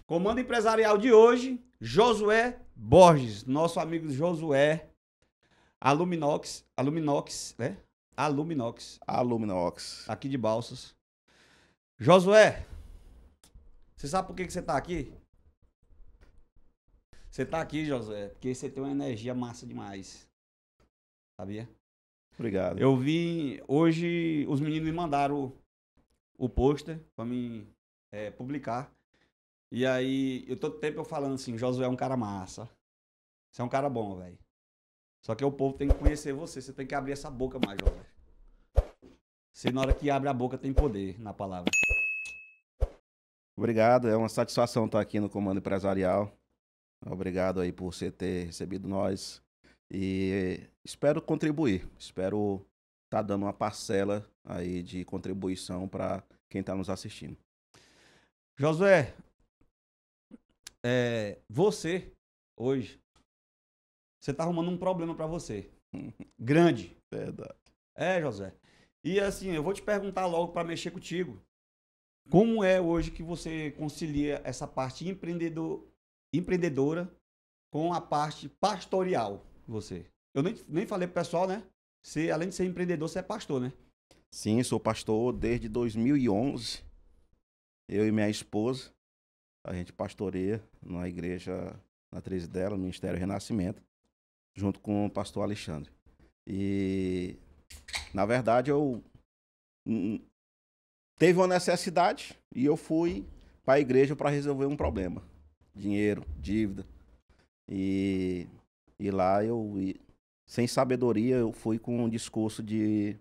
Comando empresarial de hoje, Josué Borges, nosso amigo Josué, Aluminox, né? Aluminox. Aqui de Balsas. Josué, você sabe por que você tá aqui? Você tá aqui, Josué, porque você tem uma energia massa demais. Sabia? Obrigado. Eu vi, hoje os meninos me mandaram o pôster pra mim publicar. E aí, todo tempo eu falando assim, Josué é um cara massa. Você é um cara bom, velho. Só que o povo tem que conhecer você. Você tem que abrir essa boca mais, Josué. Você, na hora que abre a boca, tem poder na palavra. Obrigado, é uma satisfação estar aqui no Comando Empresarial. Obrigado aí por você ter recebido nós. E espero contribuir. Espero estar dando uma parcela aí de contribuição para quem está nos assistindo. Josué, você, hoje, você tá arrumando um problema pra você. Grande. Verdade. Josué. E assim, eu vou te perguntar logo pra mexer contigo. Como é hoje que você concilia essa parte empreendedora com a parte pastoral, você? Eu nem falei pro pessoal, né? Você, além de ser empreendedor, você é pastor, né? Sim, sou pastor desde 2011. Eu e minha esposa, a gente pastoreia na igreja na Treze dela, no Ministério Renascimento, junto com o pastor Alexandre. E, na verdade, eu teve uma necessidade e eu fui para a igreja para resolver um problema. Dinheiro, dívida. E lá sem sabedoria, eu fui com um discurso de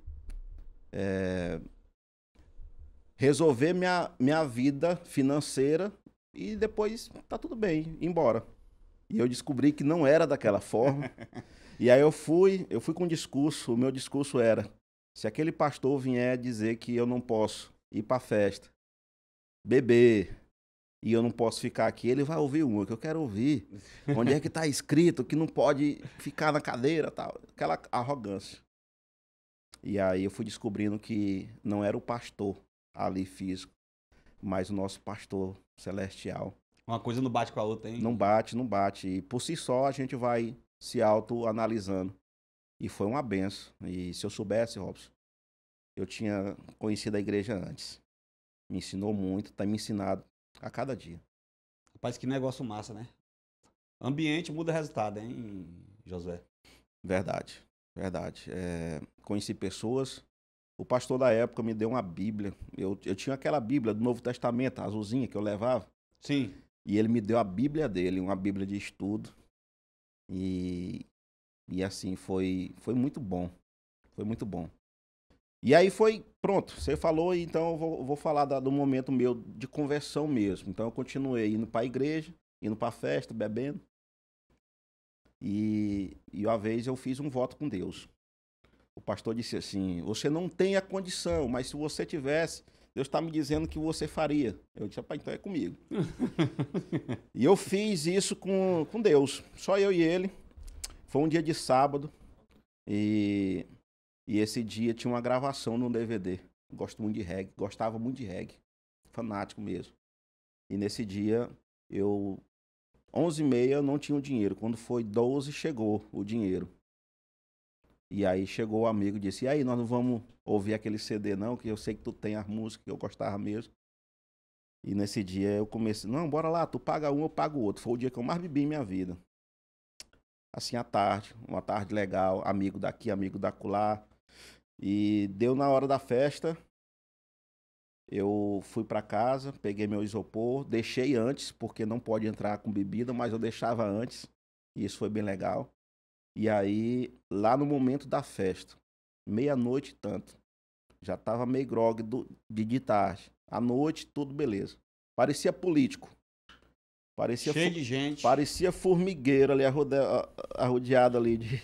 resolver minha vida financeira e depois tá tudo bem, ir embora. E eu descobri que não era daquela forma. E aí eu fui com um discurso, o meu discurso era: se aquele pastor vier dizer que eu não posso ir para festa, beber, e eu não posso ficar aqui, ele vai ouvir uma que eu quero ouvir. Onde é que tá escrito que não pode ficar na cadeira, tal, aquela arrogância. E aí eu fui descobrindo que não era o pastor ali físico, mas o nosso pastor celestial. Uma coisa não bate com a outra, hein? Não bate, não bate. E por si só a gente vai se autoanalisando. E foi uma benção. E se eu soubesse, Robson, eu tinha conhecido a igreja antes. Me ensinou muito, tá me ensinado a cada dia. Rapaz, que negócio massa, né? Ambiente muda resultado, hein, Josué? Verdade, verdade. Conheci pessoas. O pastor da época me deu uma Bíblia. Eu tinha aquela Bíblia do Novo Testamento, azulzinha, que eu levava. Sim. E ele me deu a Bíblia dele, uma Bíblia de estudo. E assim, foi muito bom. Foi muito bom. E aí foi, pronto, você falou, então eu vou falar do momento meu de conversão mesmo. Então eu continuei indo para a igreja, indo para a festa, bebendo. E uma vez eu fiz um voto com Deus. O pastor disse assim: você não tem a condição, mas se você tivesse, Deus está me dizendo que você faria. Eu disse: rapaz, então é comigo. E eu fiz isso com Deus, só eu e ele. Foi um dia de sábado e esse dia tinha uma gravação no DVD. Gosto muito de reggae, gostava muito de reggae, fanático mesmo. E nesse dia, 11h30 eu não tinha o dinheiro. Quando foi 12, chegou o dinheiro. E aí chegou o amigo e disse: e aí, nós não vamos ouvir aquele CD não, que eu sei que tu tem as músicas que eu gostava mesmo. E nesse dia eu comecei: não, bora lá, tu paga um, eu pago o outro. Foi o dia que eu mais bebi em minha vida. Assim, à tarde, uma tarde legal, amigo daqui, amigo da acolá. E deu na hora da festa, eu fui para casa, peguei meu isopor, deixei antes, porque não pode entrar com bebida, mas eu deixava antes, e isso foi bem legal. E aí, lá no momento da festa, meia-noite e tanto, já tava meio grog de tarde. À noite, tudo beleza. Parecia político. Cheio de gente. Parecia formigueiro ali, arrodeado ali de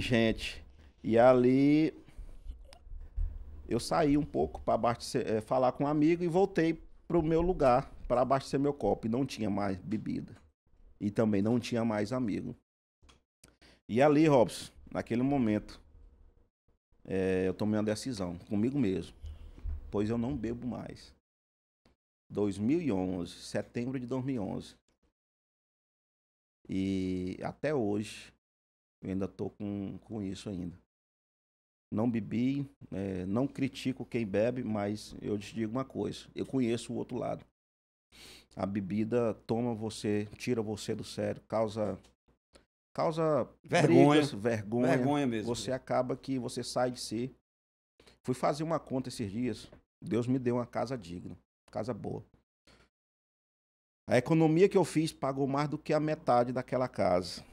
gente. E ali eu saí um pouco para falar com um amigo e voltei para o meu lugar para abastecer meu copo. E não tinha mais bebida. E também não tinha mais amigo. E ali, Robson, naquele momento, eu tomei uma decisão comigo mesmo. Pois eu não bebo mais. 2011, setembro de 2011. E até hoje eu ainda tô com isso ainda. Não bebi, não critico quem bebe, mas eu te digo uma coisa, eu conheço o outro lado. A bebida toma você, tira você do sério, causa Vergonha. brigas, vergonha. Vergonha mesmo. Você acaba que você sai de si. Fui fazer uma conta esses dias. Deus me deu uma casa digna, casa boa. A economia que eu fiz pagou mais do que a metade daquela casa.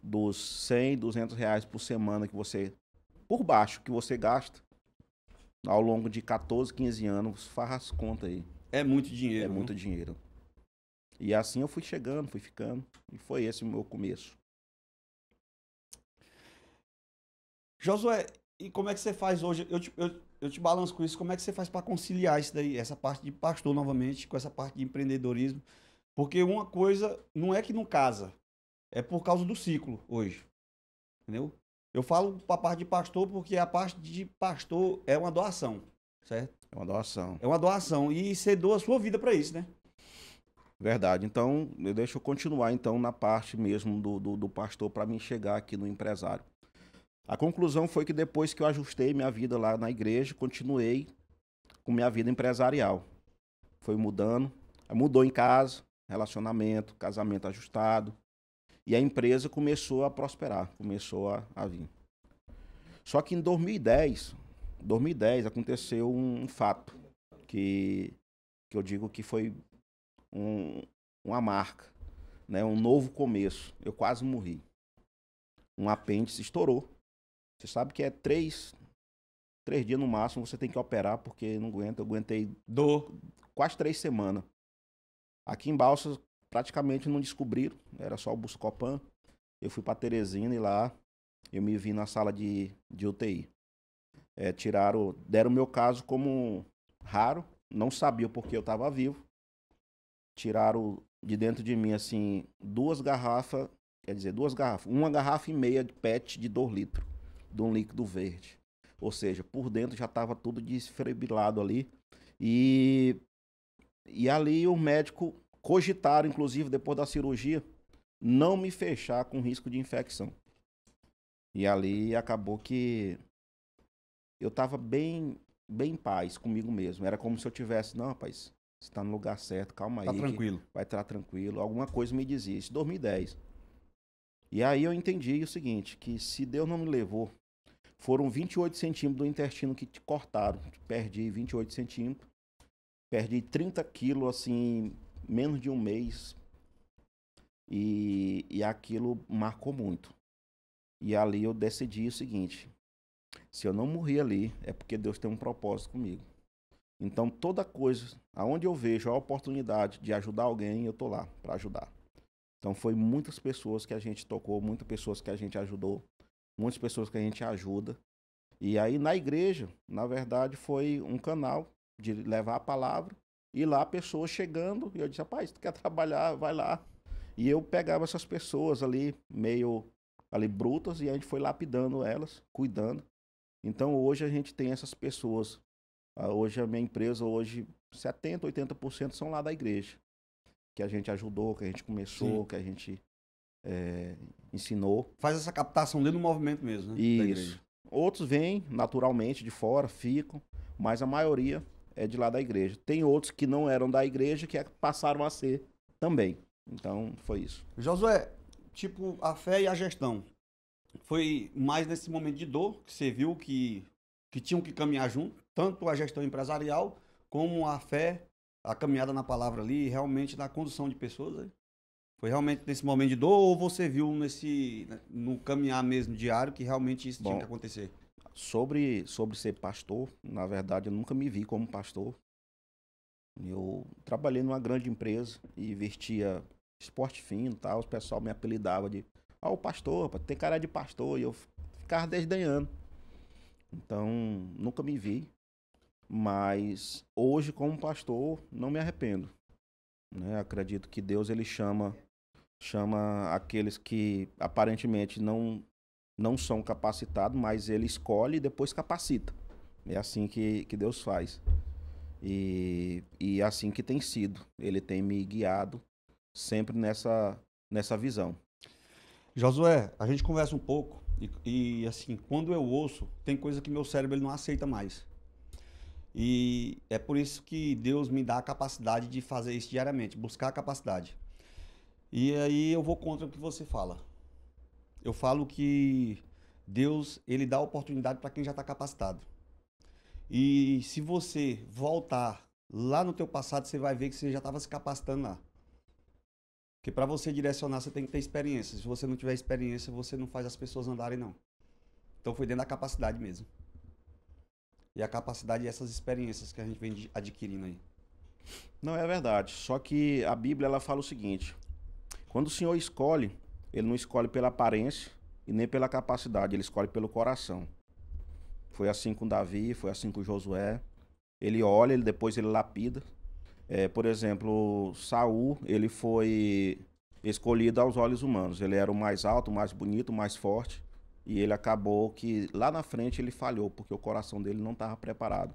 Dos 100, 200 reais por semana que você, por baixo, que você gasta ao longo de 14, 15 anos, faz as contas aí. É muito dinheiro. É muito dinheiro. E assim eu fui chegando, fui ficando. E foi esse o meu começo. Josué, e como é que você faz hoje? Eu te balanço com isso. Como é que você faz para conciliar isso daí, essa parte de pastor novamente, com essa parte de empreendedorismo? Porque uma coisa não é que não casa, é por causa do ciclo hoje. Entendeu? Eu falo para a parte de pastor porque a parte de pastor é uma doação, certo? É uma doação. É uma doação. E você doa a sua vida para isso, né? Verdade. Então, deixa eu continuar então na parte mesmo do pastor para mim chegar aqui no empresário. A conclusão foi que depois que eu ajustei minha vida lá na igreja, continuei com minha vida empresarial. Foi mudando, mudou em casa, relacionamento, casamento ajustado, e a empresa começou a prosperar, começou a vir. Só que em 2010 aconteceu um fato que eu digo que foi uma marca, né? Um novo começo. Eu quase morri. Um apêndice estourou. Você sabe que é 3 dias no máximo você tem que operar, porque não aguenta. Eu aguentei quase 3 semanas. Aqui em Balsas praticamente não descobriram, era só o Buscopan. Eu fui para Teresina e lá eu me vi na sala de UTI. Deram o meu caso como raro, não sabia porque eu estava vivo. Tiraram de dentro de mim, assim, 2 garrafas, uma garrafa e meia de PET de 2 litros, de um líquido verde. Ou seja, por dentro já estava tudo desfibrilado ali. E ali o médico cogitaram, inclusive, depois da cirurgia, não me fechar com risco de infecção. E ali acabou que eu estava bem em paz comigo mesmo. Era como se eu tivesse, não, rapaz, você está no lugar certo, calma aí. Tá tranquilo. Vai estar tranquilo. Alguma coisa me dizia. Isso em 2010. E aí eu entendi o seguinte, que se Deus não me levou, foram 28 centímetros do intestino que te cortaram. Perdi 28 centímetros. Perdi 30 quilos, assim, menos de um mês. E aquilo marcou muito. E ali eu decidi o seguinte, se eu não morrer ali, é porque Deus tem um propósito comigo. Então, toda coisa, aonde eu vejo a oportunidade de ajudar alguém, eu tô lá para ajudar. Então, foi muitas pessoas que a gente tocou, muitas pessoas que a gente ajudou, muitas pessoas que a gente ajuda. E aí, na igreja, na verdade, foi um canal de levar a palavra e lá pessoas chegando. E eu disse, rapaz, tu quer trabalhar, vai lá. E eu pegava essas pessoas ali, meio ali brutas, e a gente foi lapidando elas, cuidando. Então, hoje a gente tem essas pessoas. Hoje a minha empresa, 70%, 80% são lá da igreja. Que a gente ajudou, que a gente começou, que a gente ensinou. Faz essa captação dentro do movimento mesmo, né? Isso. Outros vêm naturalmente de fora, ficam, mas a maioria é de lá da igreja. Tem outros que não eram da igreja que passaram a ser também. Então, foi isso. Josué, tipo, a fé e a gestão. Foi mais nesse momento de dor que você viu que tinham que caminhar junto, tanto a gestão empresarial como a fé, a caminhada na palavra ali, realmente na condução de pessoas. Né? Foi realmente nesse momento de dor ou você viu no caminhar mesmo diário que realmente isso tinha que acontecer? Sobre ser pastor, na verdade eu nunca me vi como pastor. Eu trabalhei numa grande empresa e vestia esporte fino e tal, o pessoal me apelidava de o pastor, tem cara de pastor, e eu ficava desdenhando. Então, nunca me vi, mas hoje como pastor não me arrependo. Né? Acredito que Deus ele chama aqueles que aparentemente não são capacitados, mas ele escolhe e depois capacita. É assim que Deus faz. E assim que tem sido. Ele tem me guiado sempre nessa visão. Josué, a gente conversa um pouco assim, quando eu ouço, tem coisa que meu cérebro ele não aceita mais. E é por isso que Deus me dá a capacidade de fazer isso diariamente, buscar a capacidade. E aí eu vou contra o que você fala. Eu falo que Deus, ele dá oportunidade para quem já está capacitado. E se você voltar lá no teu passado, você vai ver que você já estava se capacitando lá. Porque para você direcionar, você tem que ter experiência. Se você não tiver experiência, você não faz as pessoas andarem, não. Então foi dentro da capacidade mesmo. E a capacidade é essas experiências que a gente vem adquirindo aí. Não é verdade. Só que a Bíblia ela fala o seguinte: quando o Senhor escolhe, ele não escolhe pela aparência e nem pela capacidade, ele escolhe pelo coração. Foi assim com Davi, foi assim com Josué. Ele olha, depois ele lapida. Por exemplo, Saul, ele foi escolhido aos olhos humanos. Ele era o mais alto, o mais bonito, o mais forte. E ele acabou que lá na frente ele falhou, porque o coração dele não estava preparado.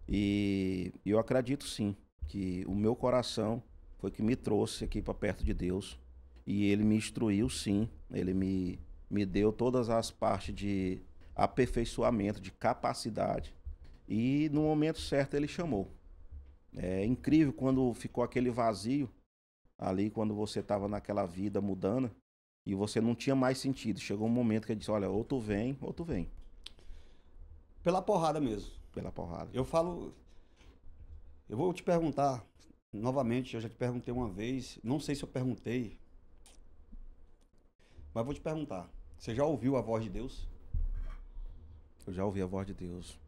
E eu acredito sim, que o meu coração foi que me trouxe aqui para perto de Deus. E ele me instruiu sim, ele me deu todas as partes de aperfeiçoamento, de capacidade. E no momento certo ele chamou. É incrível quando ficou aquele vazio ali, quando você estava naquela vida mudando e você não tinha mais sentido. Chegou um momento que ele disse: olha, ou tu vem, ou tu vem. Pela porrada mesmo. Pela porrada. Eu falo. Eu vou te perguntar novamente, eu já te perguntei uma vez, não sei se eu perguntei, mas vou te perguntar. Você já ouviu a voz de Deus? Eu já ouvi a voz de Deus.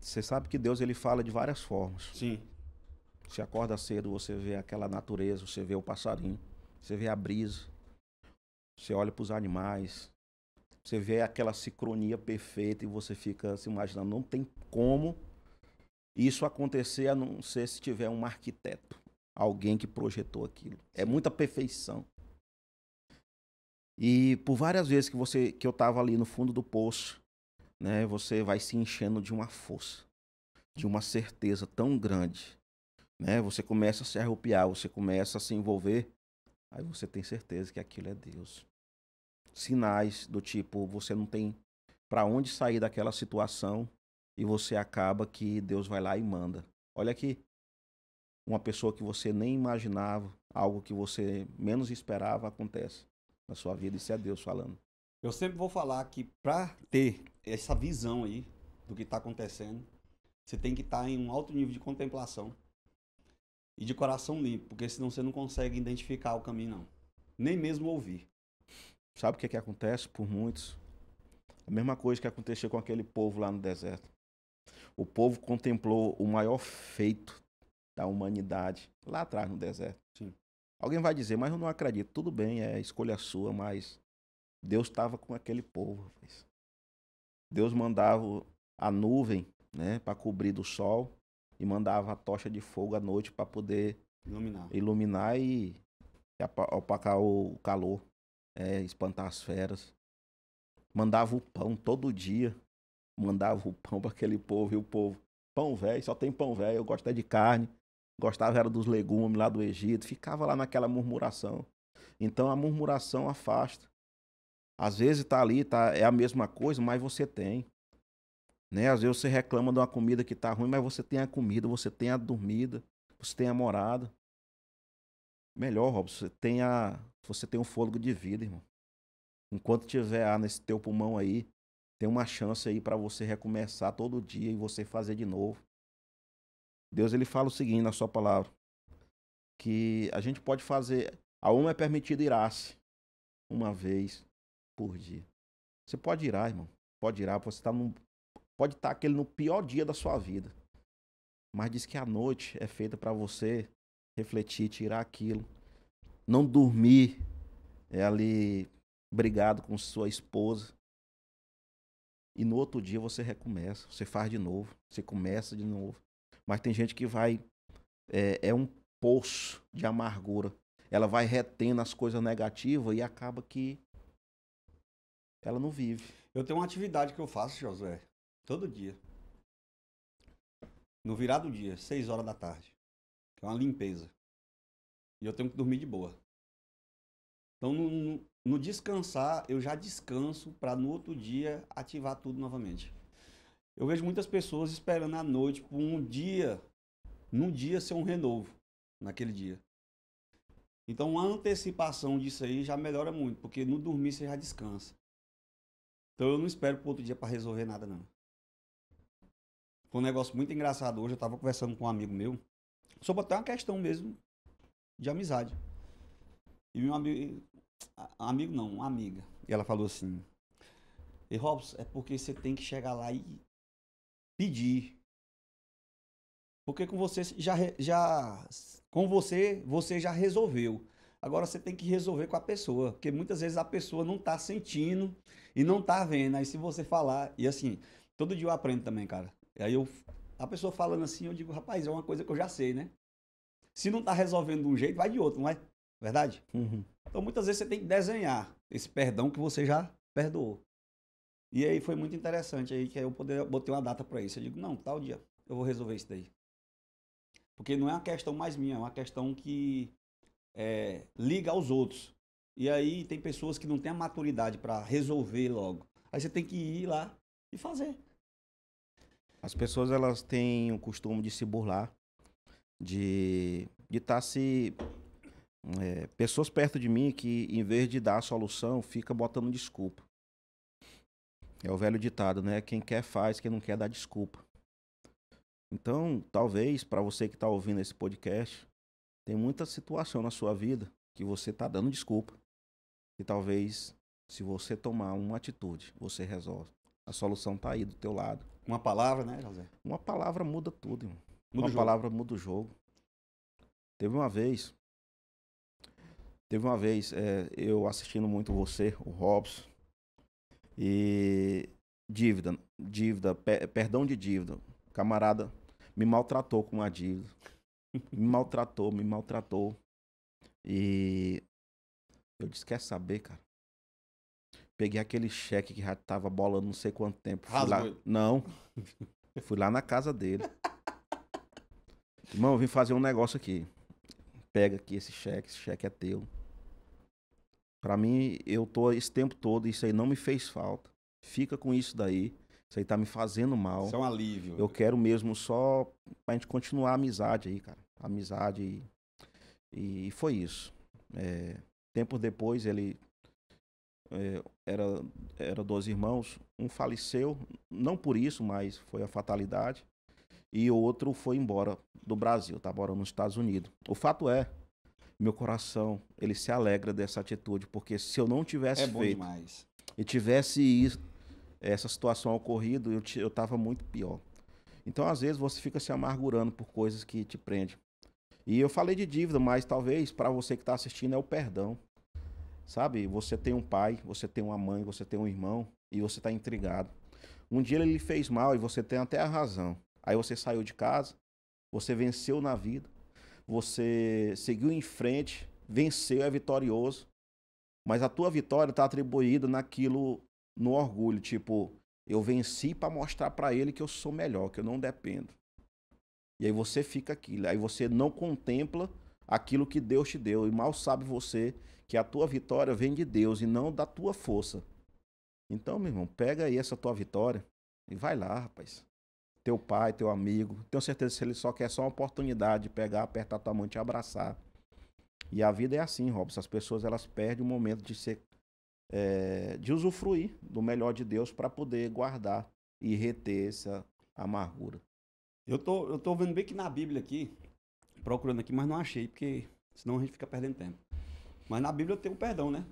Você sabe que Deus ele fala de várias formas. Sim. Você acorda cedo, você vê aquela natureza, você vê o passarinho, você vê a brisa, você olha para os animais, você vê aquela sincronia perfeita e você fica se imaginando, não tem como isso acontecer a não ser se tiver um arquiteto, alguém que projetou aquilo. É muita perfeição. E por várias vezes que eu estava ali no fundo do poço, né, você vai se enchendo de uma força, de uma certeza tão grande, né? Você começa a se arrepiar, você começa a se envolver, aí você tem certeza que aquilo é Deus. Sinais do tipo, você não tem para onde sair daquela situação e você acaba que Deus vai lá e manda. Olha aqui, uma pessoa que você nem imaginava, algo que você menos esperava acontece na sua vida, isso é Deus falando. Eu sempre vou falar que para ter essa visão aí do que está acontecendo, você tem que estar em um alto nível de contemplação e de coração limpo, porque senão você não consegue identificar o caminho, não. Nem mesmo ouvir. Sabe o que acontece por muitos? A mesma coisa que aconteceu com aquele povo lá no deserto. O povo contemplou o maior feito da humanidade lá atrás no deserto. Sim. Alguém vai dizer, mas eu não acredito. Tudo bem, é escolha sua, mas Deus estava com aquele povo. Deus mandava a nuvem, né, para cobrir do sol e mandava a tocha de fogo à noite para poder iluminar e opacar o calor, espantar as feras. Mandava o pão todo dia, mandava o pão para aquele povo e o povo, pão velho, só tem pão velho, eu gosto é de carne, gostava era dos legumes lá do Egito, ficava lá naquela murmuração. Então a murmuração afasta. Às vezes tá ali, é a mesma coisa, mas você tem. Né? Às vezes você reclama de uma comida que tá ruim, mas você tem a comida, você tem a dormida, você tem a morada. Melhor, Robson, você tem um fôlego de vida, irmão. Enquanto tiver ar nesse teu pulmão aí, tem uma chance aí para você recomeçar todo dia e você fazer de novo. Deus ele fala o seguinte na sua palavra, que a gente pode fazer, a uma é permitido irar-se uma vez por dia. Você pode irar, irmão. Pode irar, pode estar aquele no pior dia da sua vida. Mas diz que a noite é feita para você refletir, tirar aquilo. Não dormir ali brigado com sua esposa. E no outro dia você recomeça, você faz de novo, você começa de novo. Mas tem gente que vai, é um poço de amargura. Ela vai retendo as coisas negativas e acaba que ela não vive. Eu tenho uma atividade que eu faço, Josué, todo dia. No virar do dia, 6 horas da tarde. Que é uma limpeza. E eu tenho que dormir de boa. Então, no descansar, eu já descanso para no outro dia ativar tudo novamente. Eu vejo muitas pessoas esperando à noite por num dia ser um renovo, naquele dia. Então, uma antecipação disso aí já melhora muito, porque no dormir você já descansa. Então, eu não espero pro outro dia para resolver nada, não. Foi um negócio muito engraçado hoje. Eu estava conversando com um amigo meu sobre até uma questão mesmo de amizade. E meu amigo não, uma amiga. E ela falou assim: "E Robson, é porque você tem que chegar lá e pedir. Porque com você você já resolveu. Agora você tem que resolver com a pessoa, porque muitas vezes a pessoa não tá sentindo e não tá vendo. Aí se você falar, e assim, todo dia eu aprendo também, cara. E aí a pessoa falando assim, eu digo, rapaz, é uma coisa que eu já sei, né? Se não tá resolvendo de um jeito, vai de outro, não é? Verdade? Uhum. Então muitas vezes você tem que desenhar esse perdão que você já perdoou. E aí foi muito interessante aí que eu botei uma data para isso. Eu digo, não, tal dia eu vou resolver isso daí. Porque não é uma questão mais minha, é uma questão que liga aos outros. E aí tem pessoas que não têm a maturidade para resolver logo. Aí você tem que ir lá e fazer. As pessoas, elas têm o costume de se burlar, de estar se... pessoas perto de mim que, em vez de dar a solução, fica botando desculpa. É o velho ditado, né? Quem quer faz, quem não quer dá desculpa. Então, talvez, para você que está ouvindo esse podcast, tem muita situação na sua vida que você está dando desculpa. E talvez, se você tomar uma atitude, você resolve. A solução está aí do teu lado. Uma palavra, né, José? Uma palavra muda tudo, irmão. Muda o Uma jogo. palavra muda o jogo. Teve uma vez, eu assistindo muito você, o Robson, e perdão de dívida. O camarada me maltratou com uma dívida. Me maltratou. E eu disse, quer saber, cara? Peguei aquele cheque que já tava bolando não sei quanto tempo. Fui lá... Não. Fui lá na casa dele. Irmão, eu vim fazer um negócio aqui. Pega aqui esse cheque é teu. Pra mim, eu tô esse tempo todo, isso aí não me fez falta. Fica com isso daí. Isso aí tá me fazendo mal. Isso é um alívio. Eu quero mesmo só pra gente continuar a amizade aí, cara. Amizade e foi isso. Tempos depois, ele... era 2 irmãos. Um faleceu, não por isso, mas foi a fatalidade. E o outro foi embora do Brasil, tá morando nos Estados Unidos. O fato é, meu coração, ele se alegra dessa atitude, porque se eu não tivesse feito demais. E tivesse essa situação ocorrido, eu tava muito pior. Então, às vezes, você fica se amargurando por coisas que te prendem. E eu falei de dívida, mas talvez para você que está assistindo é o perdão. Sabe, você tem um pai, você tem uma mãe, você tem um irmão e você está intrigado. Um dia ele lhe fez mal e você tem até a razão. Aí você saiu de casa, você venceu na vida, você seguiu em frente, venceu, é vitorioso. Mas a tua vitória está atribuída naquilo, no orgulho, tipo, eu venci para mostrar para ele que eu sou melhor, que eu não dependo. E aí você fica aquilo, aí você não contempla aquilo que Deus te deu. E mal sabe você que a tua vitória vem de Deus e não da tua força. Então, meu irmão, pega aí essa tua vitória e vai lá, rapaz. Teu pai, teu amigo, tenho certeza que ele só quer só uma oportunidade de pegar, apertar tua mão e te abraçar. E a vida é assim, Robson. As pessoas, elas perdem o momento de de usufruir do melhor de Deus para poder guardar e reter essa amargura. Eu tô vendo bem que na Bíblia aqui, procurando aqui, mas não achei, porque senão a gente fica perdendo tempo. Mas na Bíblia tem o perdão, né?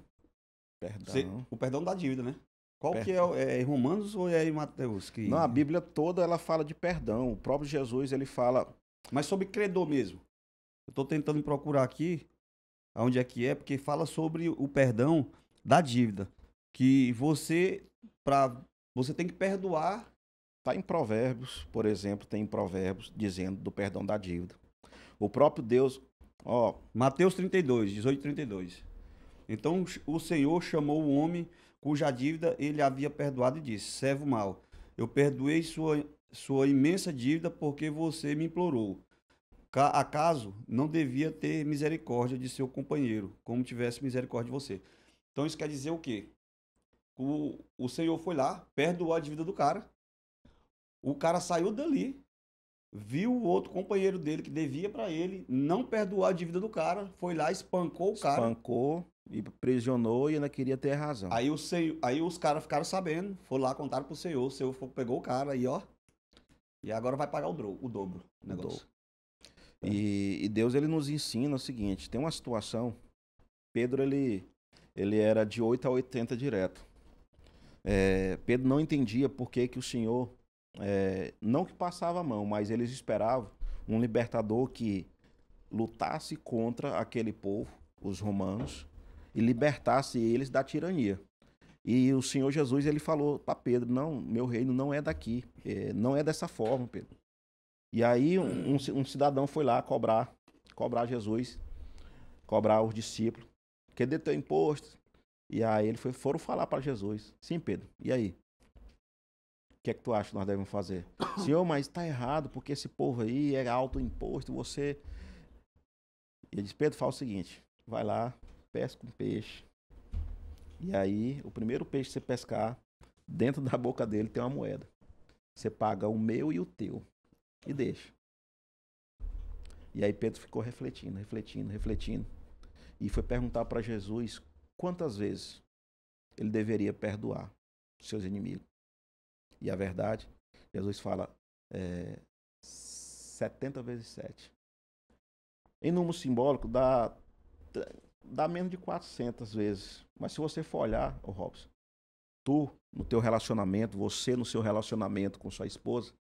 Perdão. O perdão da dívida, né? Qual que Perdão. é em Romanos ou é em Mateus? Não, a Bíblia toda ela fala de perdão. O próprio Jesus, ele fala... Mas sobre credor mesmo. Eu tô tentando procurar aqui aonde é que é, porque fala sobre o perdão da dívida. Que você tem que perdoar. Tá em Provérbios, por exemplo, tem Provérbios dizendo do perdão da dívida. O próprio Deus, Mateus 32, 18 e 32. Então o Senhor chamou o homem cuja dívida ele havia perdoado e disse: servo mau, eu perdoei sua imensa dívida porque você me implorou. Acaso não devia ter misericórdia de seu companheiro, como tivesse misericórdia de você? Então isso quer dizer o quê? O Senhor foi lá, perdoou a dívida do cara. O cara saiu dali, viu o outro companheiro dele que devia para ele, não perdoou a dívida do cara, foi lá, espancou o cara. Espancou e aprisionou e ainda queria ter razão. Aí os caras ficaram sabendo, foram lá, contaram pro Senhor, o Senhor pegou o cara aí, ó. E agora vai pagar o dobro o negócio. E Deus, ele nos ensina o seguinte, tem uma situação, Pedro, ele era de 8 a 80 direto. Pedro não entendia por que o Senhor, não que passava a mão, mas eles esperavam um libertador que lutasse contra aquele povo, os romanos, e libertasse eles da tirania. E o Senhor Jesus, ele falou para Pedro, não, meu reino não é daqui, não é dessa forma, Pedro. E aí um cidadão foi lá cobrar Jesus, cobrar os discípulos, cadê teu imposto? E aí foram falar para Jesus, sim, Pedro, e aí? O que é que tu acha que nós devemos fazer? Senhor, mas está errado, porque esse povo aí é alto imposto, você... E ele disse, Pedro, fala o seguinte, vai lá, pesca um peixe. E aí, o primeiro peixe que você pescar, dentro da boca dele tem uma moeda. Você paga o meu e o teu. E deixa. E aí Pedro ficou refletindo. E foi perguntar para Jesus quantas vezes ele deveria perdoar seus inimigos. E a verdade, Jesus fala 70 vezes 7. Em número simbólico, dá menos de 400 vezes. Mas se você for olhar, Robson, tu no teu relacionamento, você no seu relacionamento com sua esposa,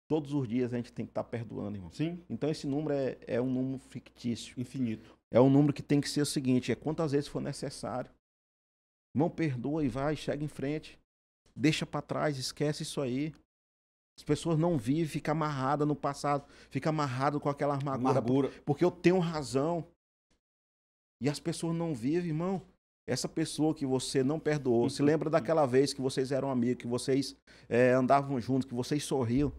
todos os dias a gente tem que estar perdoando, irmão. Sim. Então esse número é um número fictício. Infinito. É um número que tem que ser o seguinte, quantas vezes for necessário. Irmão, perdoa e vai, chega em frente. Deixa para trás, esquece isso aí. As pessoas não vivem, fica amarrada no passado, fica amarrado com aquela amargura. Porque eu tenho razão. E as pessoas não vivem, irmão. Essa pessoa que você não perdoou, se lembra daquela vez que vocês eram amigos, que vocês andavam juntos, que vocês sorriam.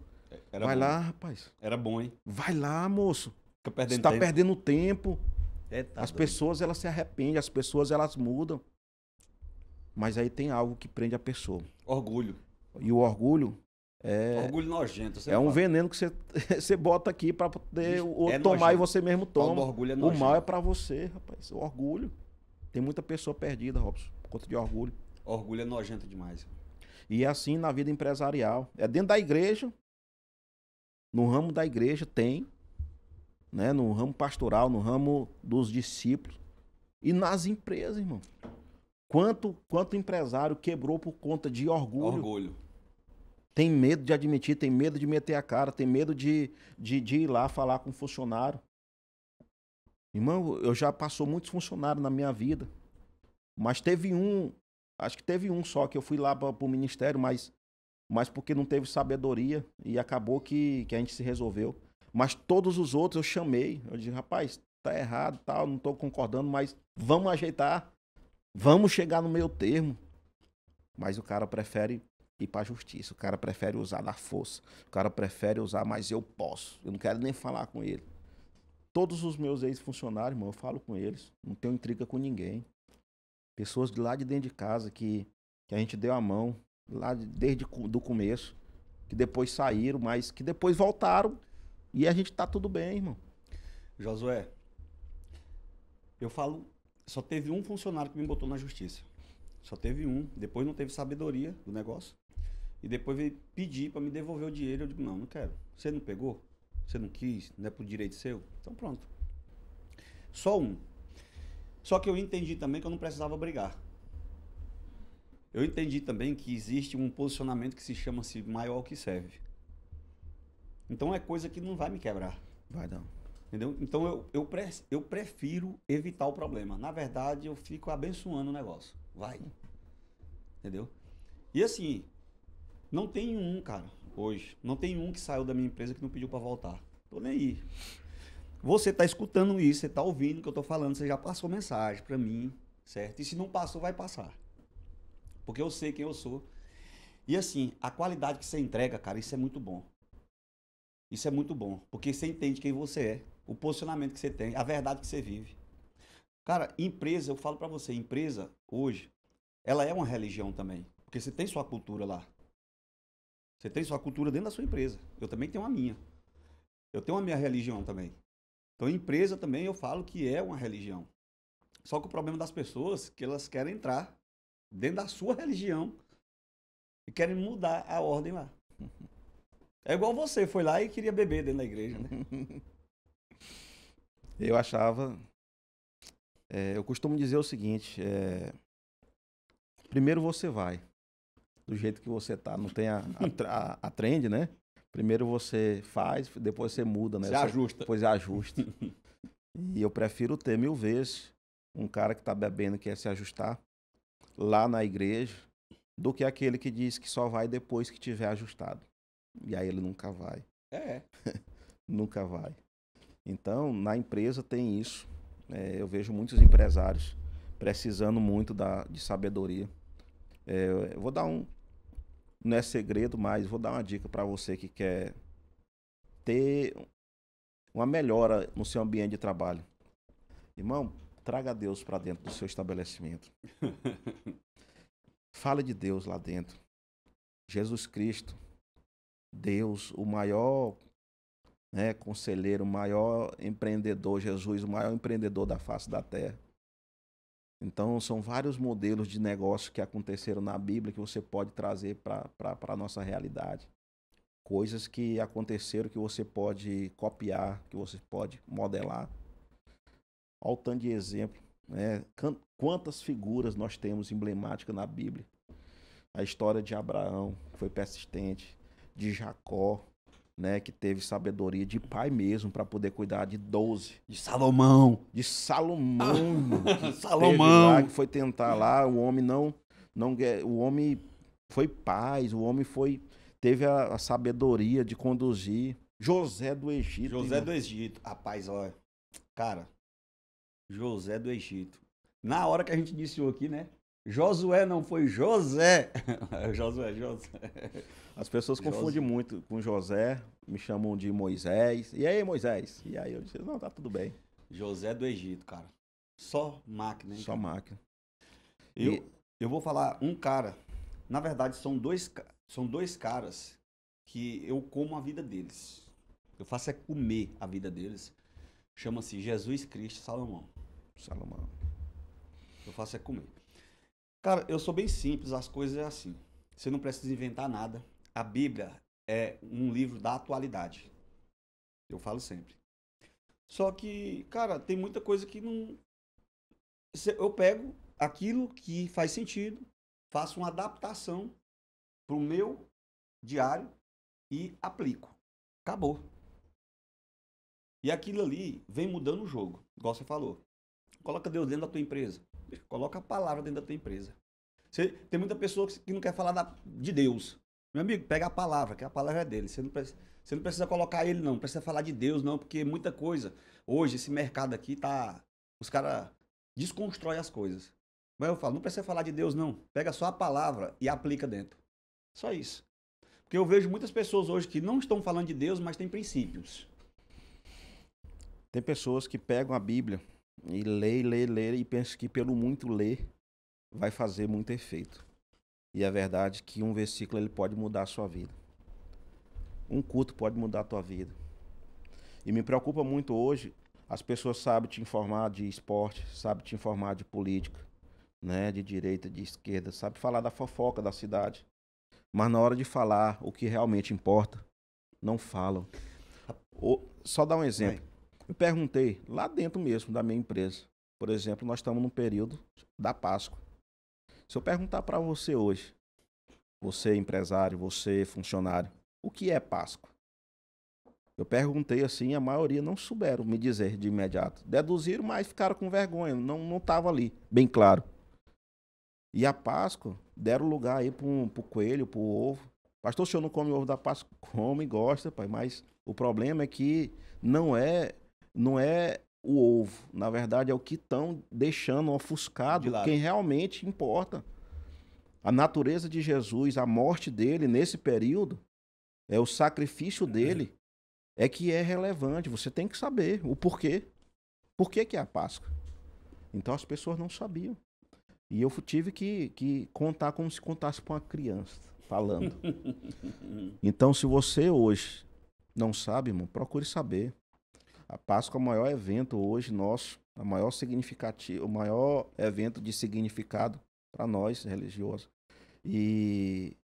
Vai bom. Lá, rapaz. Era bom, hein? Vai lá, moço. Fica perdendo você tá perdendo tempo. Tá as pessoas, elas se arrependem, as pessoas, elas mudam. Mas aí tem algo que prende a pessoa. Orgulho. E o orgulho orgulho nojento. Um veneno que você bota aqui para poder tomar nojento. E você mesmo toma. O orgulho é nojento. O mal é para você, rapaz. O orgulho. Tem muita pessoa perdida, Robson, por conta de orgulho. Orgulho é nojento demais. E é assim na vida empresarial. É dentro da igreja, no ramo da igreja tem, né? No ramo pastoral, no ramo dos discípulos. E nas empresas, irmão. Quanto empresário quebrou por conta de orgulho. Tem medo de admitir, tem medo de meter a cara, tem medo de ir lá falar com o funcionário. Irmão, eu já passou muitos funcionários na minha vida. Mas teve acho que teve um só que eu fui lá para o ministério, mas porque não teve sabedoria e acabou que a gente se resolveu. Mas todos os outros eu chamei. Eu disse, rapaz, tá errado, tal, não tô concordando, mas vamos ajeitar. Vamos chegar no meio termo. Mas o cara prefere ir para a justiça. O cara prefere usar da força. O cara prefere usar, mas eu posso. Eu não quero nem falar com ele. Todos os meus ex-funcionários, irmão, eu falo com eles. Não tenho intriga com ninguém. Pessoas de lá de dentro de casa que a gente deu a mão, lá desde do começo, que depois saíram, mas que depois voltaram. E a gente tá tudo bem, irmão. Josué, eu falo, só teve um funcionário que me botou na justiça. Só teve um. Depois não teve sabedoria do negócio. E depois veio pedir para me devolver o dinheiro. Eu digo, não quero. Você não pegou? Você não quis? Não é por direito seu? Então pronto. Só um. Só que eu entendi também que eu não precisava brigar. Eu entendi também que existe um posicionamento que se chama-se maior que serve. Então é coisa que não vai me quebrar. Vai não. Entendeu? Então eu prefiro evitar o problema. Na verdade, eu fico abençoando o negócio. Vai. Entendeu? E assim, não tem um, cara, hoje, não tem um que saiu da minha empresa que não pediu para voltar. Tô nem aí. Você tá escutando isso, você tá ouvindo o que eu tô falando, você já passou mensagem para mim, certo? E se não passou, vai passar. Porque eu sei quem eu sou. E assim, a qualidade que você entrega, cara, isso é muito bom. Isso é muito bom. Porque você entende quem você é, o posicionamento que você tem, a verdade que você vive. Cara, empresa, eu falo pra você, empresa, hoje, ela é uma religião também. Porque você tem sua cultura lá. Você tem sua cultura dentro da sua empresa. Eu também tenho a minha. Eu tenho a minha religião também. Então, empresa também eu falo que é uma religião. Só que o problema das pessoas é que elas querem entrar dentro da sua religião e querem mudar a ordem lá. É igual você, foi lá e queria beber dentro da igreja, né? Eu achava... eu costumo dizer o seguinte, primeiro você vai, do jeito que você tá, não tem a trend, né? Primeiro você faz, depois você muda, né? Você ajusta. Depois ajusta. E eu prefiro ter 1000 vezes um cara que tá bebendo e quer se ajustar lá na igreja, do que aquele que diz que só vai depois que tiver ajustado. E aí ele nunca vai. Nunca vai. Então, na empresa tem isso. Eu vejo muitos empresários precisando muito de sabedoria. Eu vou dar não é segredo, mas vou dar uma dica para você que quer ter uma melhora no seu ambiente de trabalho. Irmão, traga Deus para dentro do seu estabelecimento. Fale de Deus lá dentro. Jesus Cristo, Deus, o maior conselheiro, o maior empreendedor, Jesus, o maior empreendedor da face da terra. Então, são vários modelos de negócio que aconteceram na Bíblia que você pode trazer para a nossa realidade. Coisas que aconteceram que você pode copiar, que você pode modelar. Olha o tanto de exemplo. Quantas figuras nós temos emblemáticas na Bíblia. A história de Abraão, que foi persistente, de Jacó, que teve sabedoria de pai mesmo para poder cuidar de 12. De Salomão. De Salomão. Salomão. Lá, que foi tentar lá, o homem o homem foi paz, o homem teve a sabedoria de conduzir. José do Egito. José do Egito. Rapaz, olha, cara, José do Egito. Na hora que a gente iniciou aqui, né? Josué não foi José. Josué. As pessoas confundem muito com José, me chamam de Moisés. E aí, Moisés? E aí eu disse, não, tá tudo bem. José do Egito, cara. Só máquina, hein? Só máquina. Eu vou falar um cara. Na verdade, são dois caras que eu como a vida deles. Eu faço é comer a vida deles. Chama-se Jesus Cristo e Salomão. Eu faço é comer. Cara, eu sou bem simples, as coisas é assim. Você não precisa inventar nada. A Bíblia é um livro da atualidade. Eu falo sempre. Só que, cara, tem muita coisa que não... Eu pego aquilo que faz sentido, faço uma adaptação pro meu diário e aplico. Acabou. E aquilo ali vem mudando o jogo, igual você falou. Coloca Deus dentro da tua empresa. Coloca a palavra dentro da tua empresa. Tem muita pessoa que não quer falar de Deus. Meu amigo, pega a palavra, que a palavra é dele. Você não precisa colocar ele, não precisa falar de Deus, não, porque muita coisa. Hoje, esse mercado aqui tá... Os caras desconstroem as coisas. Mas eu falo, não precisa falar de Deus, não. Pega só a palavra e aplica dentro. Só isso. Porque eu vejo muitas pessoas hoje que não estão falando de Deus, mas têm princípios. Tem pessoas que pegam a Bíblia e lê e pensam que pelo muito ler vai fazer muito efeito. E é verdade que um versículo ele pode mudar a sua vida. Um culto pode mudar a tua vida. E me preocupa muito hoje, as pessoas sabem te informar de esporte, sabem te informar de política, de direita, de esquerda, sabem falar da fofoca da cidade. Mas na hora de falar o que realmente importa, não falam. Só dar um exemplo. Eu perguntei lá dentro mesmo da minha empresa. Por exemplo, nós estamos no período da Páscoa. Se eu perguntar para você hoje, você empresário, você funcionário, o que é Páscoa? Eu perguntei assim, a maioria não souberam me dizer de imediato. Deduziram, mas ficaram com vergonha, não estava ali, bem claro. E a Páscoa, deram lugar aí pro coelho, pro ovo. Pastor, o senhor não come ovo da Páscoa? Come, gosta, pai, mas o problema é que não é o ovo. Na verdade, é o que estão deixando ofuscado quem realmente importa. A natureza de Jesus, a morte dele nesse período, o sacrifício dele é que é relevante. Você tem que saber o porquê. Por que é a Páscoa? Então as pessoas não sabiam. E eu tive que contar como se contasse para uma criança falando. Então, se você hoje não sabe, irmão, procure saber. A Páscoa é o maior evento hoje nosso, o maior evento de significado para nós religiosos. E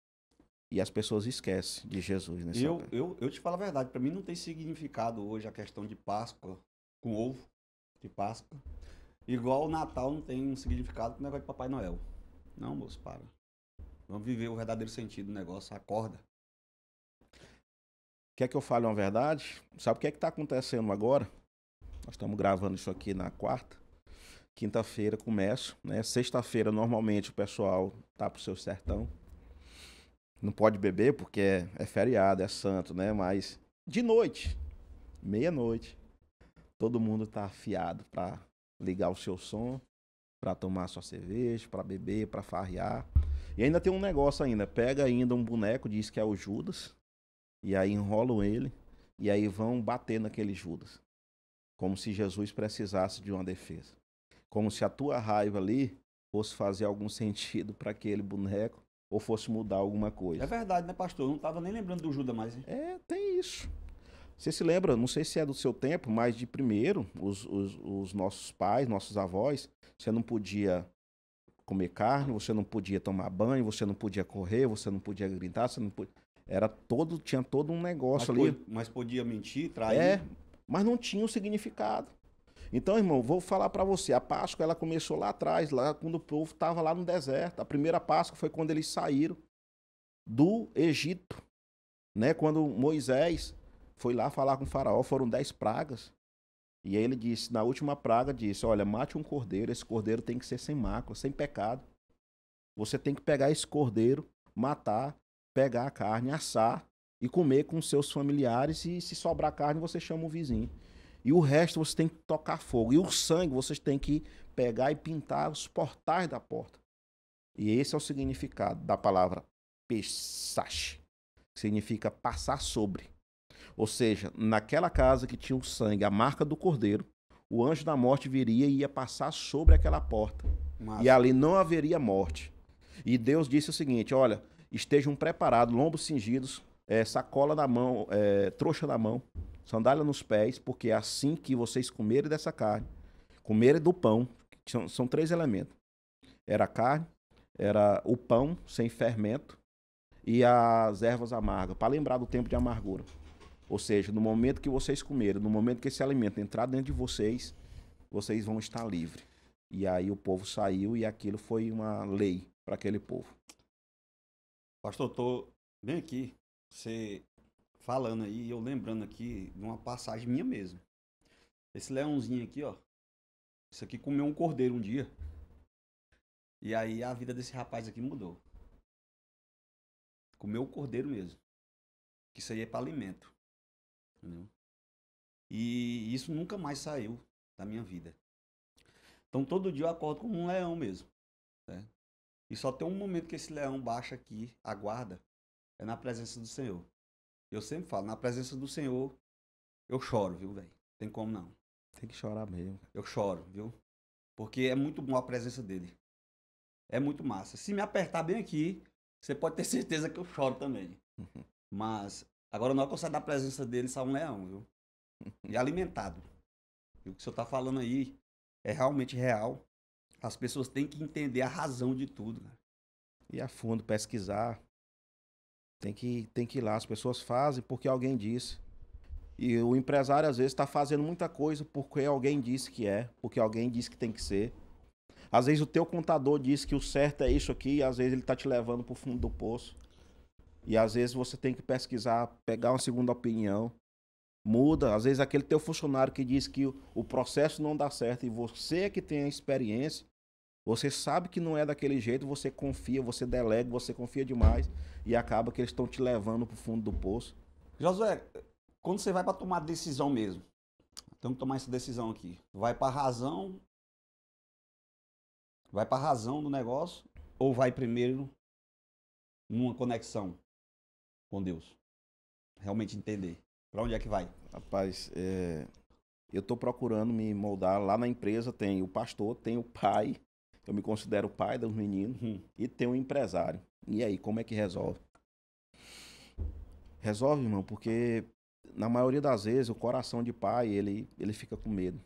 as pessoas esquecem de Jesus nesse eu te falo a verdade, para mim não tem significado hoje a questão de Páscoa com ovo de Páscoa. Igual o Natal não tem um significado com o negócio de Papai Noel. Não, moço, para. Vamos viver o verdadeiro sentido do negócio, acorda. Quer que eu fale uma verdade? Sabe o que está acontecendo agora? Nós estamos gravando isso aqui na quarta. Quinta-feira começo, né? Sexta-feira, normalmente, o pessoal tá pro seu sertão. Não pode beber porque é feriado, é santo, né? Mas de noite, meia-noite, todo mundo tá afiado para ligar o seu som, para tomar sua cerveja, para beber, para farrear. E ainda tem um negócio ainda, pega ainda um boneco, diz que é o Judas, e aí enrolam ele, e aí vão bater naquele Judas. Como se Jesus precisasse de uma defesa. Como se a tua raiva ali fosse fazer algum sentido para aquele boneco, ou fosse mudar alguma coisa. É verdade, né, pastor? Eu não tava nem lembrando do Judas mais. Hein? Tem isso. Você se lembra, não sei se é do seu tempo, mas de primeiro, os nossos pais, nossos avós, você não podia comer carne, você não podia tomar banho, você não podia correr, você não podia gritar, você não podia... tinha todo um negócio ali. Mas podia mentir, trair. Mas não tinha um significado. Então, irmão, vou falar para você, a Páscoa ela começou lá atrás, lá quando o povo estava lá no deserto. A primeira Páscoa foi quando eles saíram do Egito, né? Quando Moisés foi lá falar com o faraó, foram 10 pragas. E aí ele disse, na última praga, disse, olha, mate um cordeiro, esse cordeiro tem que ser sem mácula, sem pecado. Você tem que pegar esse cordeiro, matar, pegar a carne, assar e comer com seus familiares, e se sobrar carne, você chama o vizinho. E o resto você tem que tocar fogo. E o sangue vocês têm que pegar e pintar os portais da porta. E esse é o significado da palavra Pesach, que significa passar sobre. Ou seja, naquela casa que tinha o sangue, a marca do cordeiro, o anjo da morte viria e ia passar sobre aquela porta. Massa. E ali não haveria morte. E Deus disse o seguinte, olha, estejam preparados, lombos cingidos, sacola na mão, trouxa na mão, sandália nos pés, porque é assim que vocês comerem dessa carne, comerem do pão, são 3 elementos. Era a carne, era o pão sem fermento e as ervas amargas, para lembrar do tempo de amargura. Ou seja, no momento que vocês comerem, no momento que esse alimento entrar dentro de vocês, vocês vão estar livres. E aí o povo saiu e aquilo foi uma lei para aquele povo. Pastor, tô bem aqui, você falando aí, eu lembrando aqui de uma passagem minha mesmo. Esse leãozinho aqui, ó. Isso aqui comeu um cordeiro um dia. E aí a vida desse rapaz aqui mudou. Comeu o cordeiro mesmo. Que isso aí é para alimento. Entendeu? E isso nunca mais saiu da minha vida. Então todo dia eu acordo como um leão mesmo. Né? E só tem um momento que esse leão baixa aqui, aguarda, é na presença do Senhor. Eu sempre falo, na presença do Senhor, eu choro, viu, velho? Tem como não. Tem que chorar mesmo. Eu choro, viu? Porque é muito bom a presença dele. É muito massa. Se me apertar bem aqui, você pode ter certeza que eu choro também. Mas, agora na hora que eu saio da presença dele, sai um leão, viu? E alimentado. E o que o senhor tá falando aí é realmente real. As pessoas têm que entender a razão de tudo, cara. E a fundo, pesquisar. Tem que ir lá. As pessoas fazem porque alguém disse. E o empresário, às vezes, está fazendo muita coisa porque alguém disse que é, porque alguém disse que tem que ser. Às vezes o teu contador disse que o certo é isso aqui, e às vezes ele está te levando para o fundo do poço. E às vezes você tem que pesquisar, pegar uma segunda opinião. Muda. Às vezes aquele teu funcionário que diz que o processo não dá certo e você é que tem a experiência, você sabe que não é daquele jeito, você confia, você delega, você confia demais e acaba que eles estão te levando para o fundo do poço. Josué, quando você vai para tomar decisão mesmo, temos que tomar essa decisão aqui. Vai para a razão do negócio ou vai primeiro numa conexão com Deus? Realmente entender. Para onde é que vai? Rapaz, eu estou procurando me moldar. Lá na empresa tem o pastor, tem o pai, eu me considero o pai dos meninos, e tem o empresário. E aí, como é que resolve? Resolve, irmão, porque na maioria das vezes o coração de pai, ele fica com medo.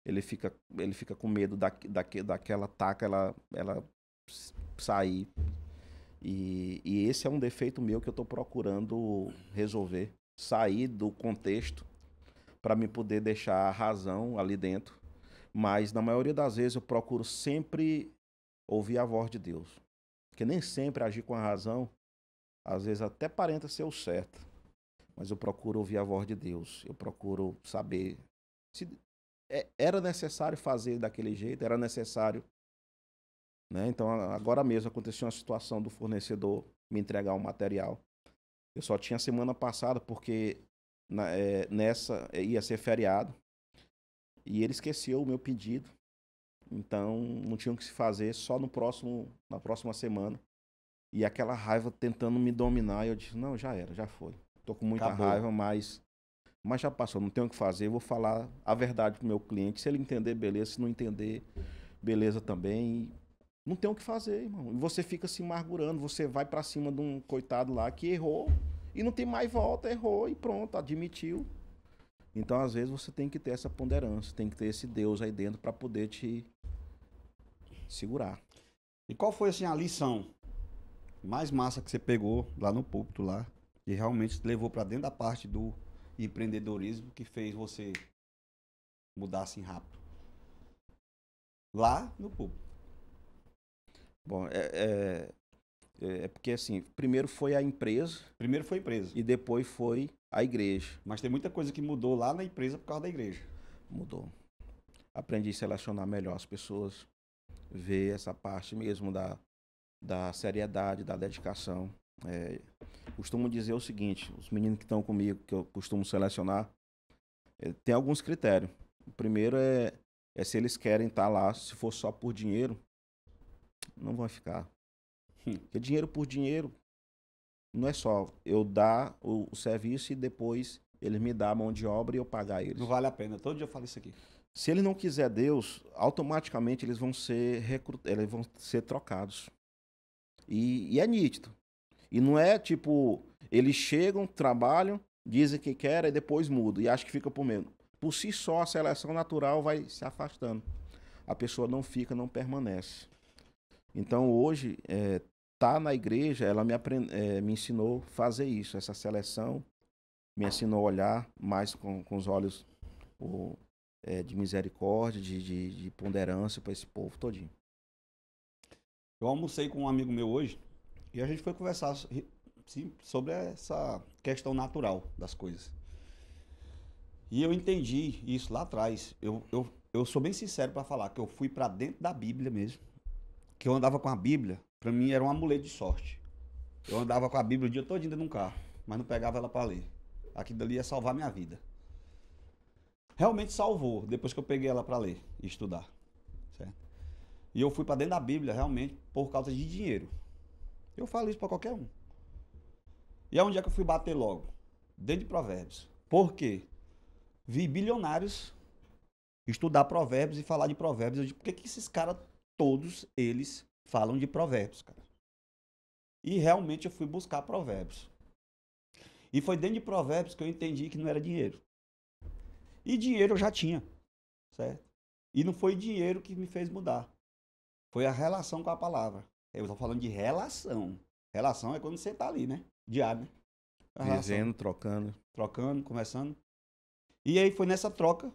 Ele fica com medo daquela taca ela sair. E esse é um defeito meu que eu estou procurando resolver. Sair do contexto para me poder deixar a razão ali dentro. Mas na maioria das vezes eu procuro sempre ouvir a voz de Deus. Porque nem sempre agir com a razão, às vezes até aparenta ser o certo. Mas eu procuro ouvir a voz de Deus. Eu procuro saber se era necessário fazer daquele jeito, era necessário. Né? Então agora mesmo aconteceu uma situação do fornecedor me entregar um material. Eu só tinha semana passada porque nessa ia ser feriado. E ele esqueceu o meu pedido. Então não tinha o que se fazer, só na próxima semana. E aquela raiva tentando me dominar. Eu disse, não, já era, já foi. Tô com muita Acabou. raiva, mas já passou, não tenho o que fazer. Eu vou falar a verdade pro meu cliente. Se ele entender, beleza. Se não entender, beleza também. E não tem o que fazer, irmão. E você fica se amargurando. Você vai pra cima de um coitado lá que errou. E não tem mais volta, errou e pronto, admitiu. Então, às vezes, você tem que ter essa ponderância, tem que ter esse Deus aí dentro para poder te segurar. E qual foi, assim, a lição mais massa que você pegou lá no púlpito, lá, que realmente te levou para dentro da parte do empreendedorismo que fez você mudar assim rápido? Lá no púlpito. Bom, porque assim, primeiro foi a empresa Primeiro foi a empresa, e depois foi a igreja. mas tem muita coisa que mudou lá na empresa por causa da igreja. Mudou. Aprendi a selecionar melhor as pessoas, ver essa parte mesmo da seriedade, da dedicação. Costumo dizer o seguinte, os meninos que estão comigo, que eu costumo selecionar, tem alguns critérios. O primeiro é se eles querem estar lá, se for só por dinheiro, não vão ficar. Porque dinheiro por dinheiro não é só eu dar o serviço e depois eles me dão a mão de obra e eu pagar eles. Não vale a pena, todo dia eu falo isso aqui. Se ele não quiser Deus, automaticamente eles vão ser eles vão ser trocados. E é nítido. E não é tipo, eles chegam, trabalham, dizem que querem e depois mudam e acham que fica por menos. Por si só, a seleção natural vai se afastando. A pessoa não fica, não permanece. Então hoje, tá na igreja, ela me ensinou a fazer isso, essa seleção, me ensinou a olhar mais com os olhos de misericórdia, de ponderância para esse povo todinho. Eu almocei com um amigo meu hoje e a gente foi conversar sobre essa questão natural das coisas. E eu entendi isso lá atrás. Eu sou bem sincero para falar que eu fui para dentro da Bíblia mesmo. Que eu andava com a Bíblia, para mim era um amuleto de sorte. Eu andava com a Bíblia o dia todo dentro de um carro, mas não pegava ela para ler. Aquilo dali ia salvar minha vida. Realmente salvou, depois que eu peguei ela para ler e estudar. Certo? E eu fui para dentro da Bíblia realmente por causa de dinheiro. Eu falo isso para qualquer um. E aonde é que eu fui bater logo? Dentro de Provérbios. Por quê? Vi bilionários estudar Provérbios e falar de Provérbios. Eu digo, por que esses caras, todos eles, falam de Provérbios, cara? E realmente eu fui buscar Provérbios. E foi dentro de Provérbios que eu entendi que não era dinheiro. E dinheiro eu já tinha, certo? E não foi dinheiro que me fez mudar. Foi a relação com a palavra. Eu estou falando de relação. Relação é quando você está ali, né? Diário, né? Vivendo, trocando. Trocando, conversando. E aí foi nessa troca,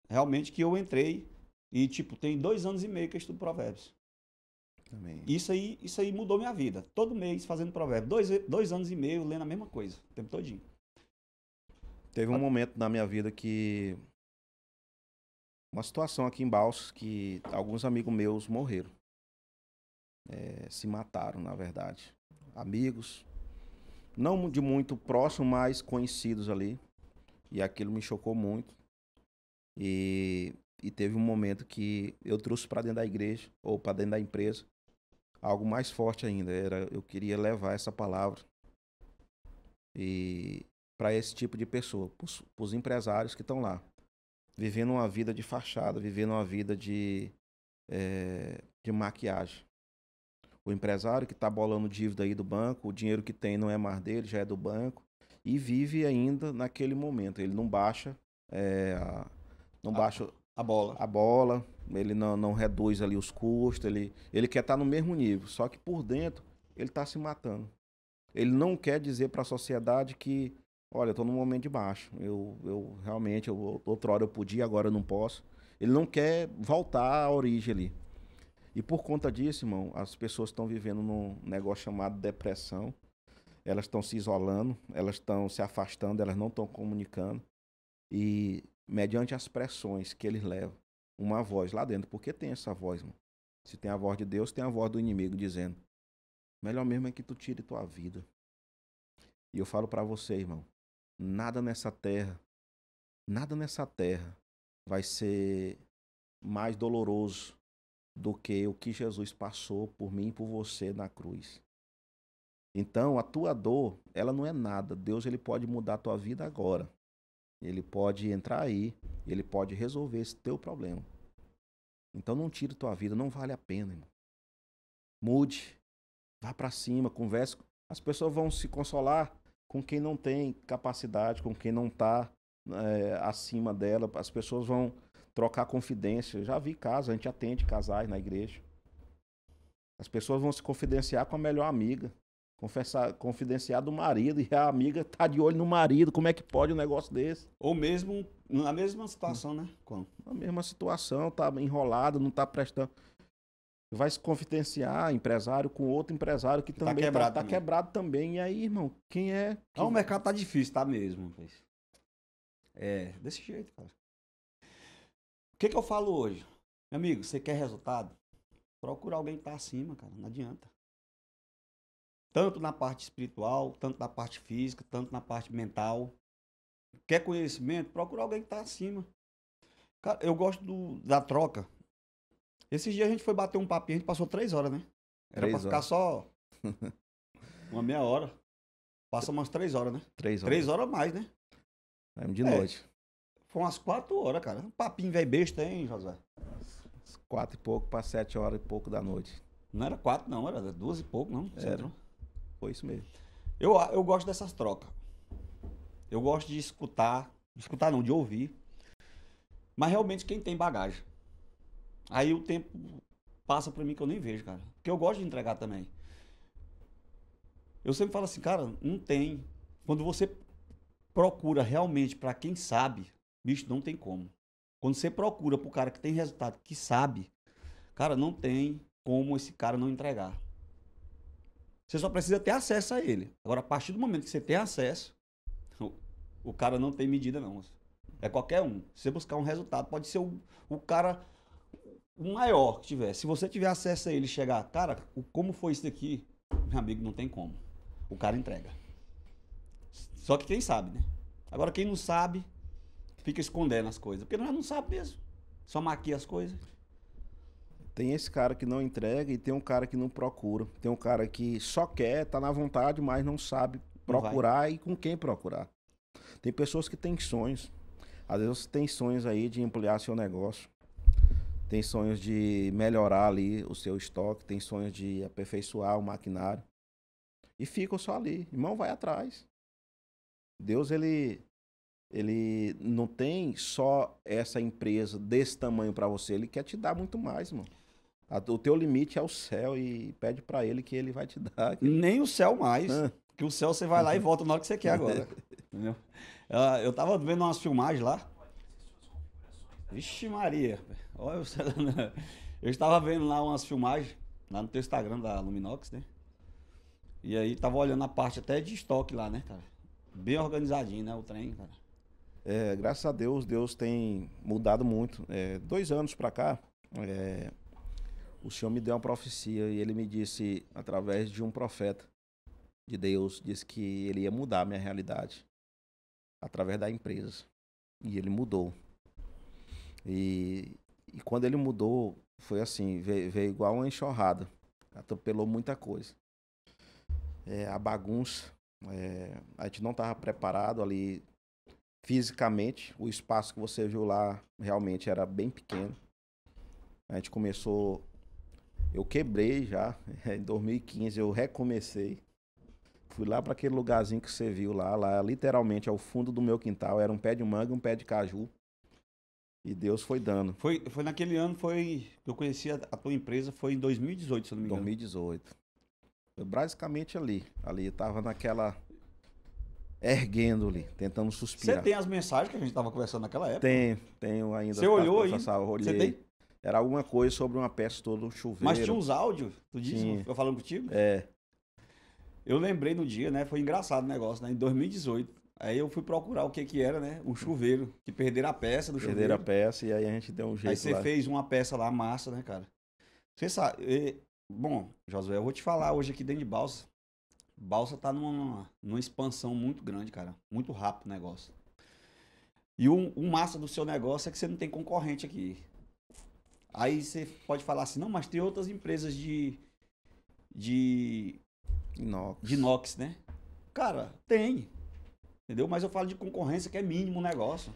realmente, que eu entrei. E, tipo, tem 2 anos e meio que eu estudo Provérbios. Também. Isso aí mudou minha vida. Todo mês fazendo Provérbios. 2 anos e meio lendo a mesma coisa, o tempo todinho. Teve um momento na minha vida que... Uma situação aqui em Balsas que alguns amigos meus morreram. Se mataram, na verdade. Amigos, não de muito próximo, mas conhecidos ali. E aquilo me chocou muito. E teve um momento que eu trouxe para dentro da igreja, ou para dentro da empresa, algo mais forte ainda. Eu queria levar essa palavra e para esse tipo de pessoa, para os empresários que estão lá, vivendo uma vida de fachada, vivendo uma vida de maquiagem. O empresário que está bolando dívida aí do banco, o dinheiro que tem não é mais dele, já é do banco, e vive ainda naquele momento. Ele não baixa, não baixa A bola. a bola, ele não reduz ali os custos, ele quer estar no mesmo nível, só que por dentro ele está se matando. Ele não quer dizer para a sociedade que, olha, eu estou num momento de baixo, eu realmente, outra hora eu podia, agora eu não posso. Ele não quer voltar à origem ali. E por conta disso, irmão, as pessoas estão vivendo num negócio chamado depressão, elas estão se isolando, elas estão se afastando, elas não estão comunicando. E mediante as pressões que eles levam, uma voz lá dentro, porque tem essa voz, irmão. Se tem a voz de Deus, tem a voz do inimigo dizendo, melhor mesmo é que tu tire tua vida. E eu falo para você, irmão, nada nessa terra vai ser mais doloroso do que o que Jesus passou por mim e por você na cruz. Então, a tua dor, ela não é nada. Deus, ele pode mudar a tua vida agora. Ele pode entrar aí, ele pode resolver esse teu problema. Então, não tire tua vida, não vale a pena, irmão. Mude, vá para cima, converse. As pessoas vão se consolar com quem não tem capacidade, com quem não está acima dela. As pessoas vão trocar confidência. Eu já vi casos, a gente atende casais na igreja. As pessoas vão se confidenciar com a melhor amiga. Confidenciar do marido, e a amiga tá de olho no marido. Como é que pode um negócio desse? Ou mesmo na mesma situação, né? Na mesma situação, tá enrolado, não tá prestando. Vai se confidenciar empresário com outro empresário que também tá quebrado também. E aí, irmão, quem é? O mercado tá difícil, tá mesmo. É, desse jeito, cara. O que eu falo hoje? Meu amigo, você quer resultado? Procura alguém que tá acima, cara. Não adianta. Tanto na parte espiritual, tanto na parte física, tanto na parte mental. Quer conhecimento? Procura alguém que tá acima. Cara, eu gosto da troca. Esses dias a gente foi bater um papinho, a gente passou 3 horas, né? Era pra ficar só uma meia hora. Passa umas 3 horas, né? 3 horas. 3 horas a mais, né? De noite. Foi umas 4 horas, cara. Um papinho velho besta, hein, José? 4 e pouco para 7 horas e pouco da noite. Não era 4, não. Era 2 e pouco, não. Era. Foi isso mesmo. Eu gosto dessas trocas. Eu gosto de escutar. Escutar não, de ouvir. Mas realmente quem tem bagagem. Aí o tempo passa pra mim que eu nem vejo, cara. Porque eu gosto de entregar também. Eu sempre falo assim, cara, não tem. Quando você procura realmente pra quem sabe, bicho, não tem como. Quando você procura pro cara que tem resultado, que sabe, cara, não tem como esse cara não entregar. Você só precisa ter acesso a ele. Agora, a partir do momento que você tem acesso, o cara não tem medida, não. É qualquer um. Se você buscar um resultado, pode ser o cara o maior que tiver. Se você tiver acesso a ele e chegar, cara, como foi isso daqui? Meu amigo, não tem como. O cara entrega. Só que quem sabe, né? Agora, quem não sabe, fica escondendo as coisas. Porque não sabe mesmo. Só maquia as coisas. Tem esse cara que não entrega e tem um cara que não procura. Tem um cara que só quer, tá na vontade, mas não sabe procurar e com quem procurar. Tem pessoas que têm sonhos. Às vezes você tem sonhos aí de ampliar seu negócio. Tem sonhos de melhorar ali o seu estoque. Tem sonhos de aperfeiçoar o maquinário. E ficam só ali. Irmão, vai atrás. Deus, ele não tem só essa empresa desse tamanho para você. Ele quer te dar muito mais, irmão. O teu limite é o céu e pede para ele que ele vai te dar. Nem o céu mais. Que o céu você vai lá e volta na hora que você quer agora. Entendeu? Eu tava vendo umas filmagens lá. Vixe Maria. Olha, eu estava vendo lá umas filmagens lá no teu Instagram da Luminox, né? E aí tava olhando a parte até de estoque lá, né, cara? Bem organizadinho, né, o trem, cara. Graças a Deus, Deus tem mudado muito. 2 anos para cá, o Senhor me deu uma profecia e ele me disse, através de um profeta de Deus, disse que ele ia mudar a minha realidade através da empresa. E ele mudou. E quando ele mudou, foi assim, veio igual uma enxurrada. Atropelou muita coisa. A bagunça, a gente não estava preparado ali fisicamente. O espaço que você viu lá realmente era bem pequeno. A gente começou... Eu quebrei já, em 2015 eu recomecei. Fui lá para aquele lugarzinho que você viu lá literalmente ao fundo do meu quintal, era um pé de manga e um pé de caju. E Deus foi dando. Foi naquele ano que eu conheci a tua empresa, foi em 2018, se eu não me engano. 2018. Foi basicamente ali. Ali tava naquela... erguendo ali, tentando suspirar. Você tem as mensagens que a gente tava conversando naquela época? Tenho ainda. Você olhou aí? Olhei. Você tem? Era alguma coisa sobre uma peça toda, um chuveiro. Mas tinha uns áudios, tu disse, Tinha. eu falando contigo? É. Eu lembrei no dia, né? Foi engraçado o negócio, né? Em 2018. Aí eu fui procurar o que era, né? Um chuveiro. Que perderam a peça do chuveiro. Perderam a peça e aí a gente deu um jeito Aí você lá. fez uma peça lá, massa, né, cara? Você sabe... Bom, Josué, eu vou te falar hoje aqui dentro de Balsa. Balsa tá numa expansão muito grande, cara. Muito rápido o negócio. E o massa do seu negócio é que você não tem concorrente aqui. Aí você pode falar assim, não, mas tem outras empresas de inox, né? Cara, tem. Entendeu? Mas eu falo de concorrência que é mínimo o negócio.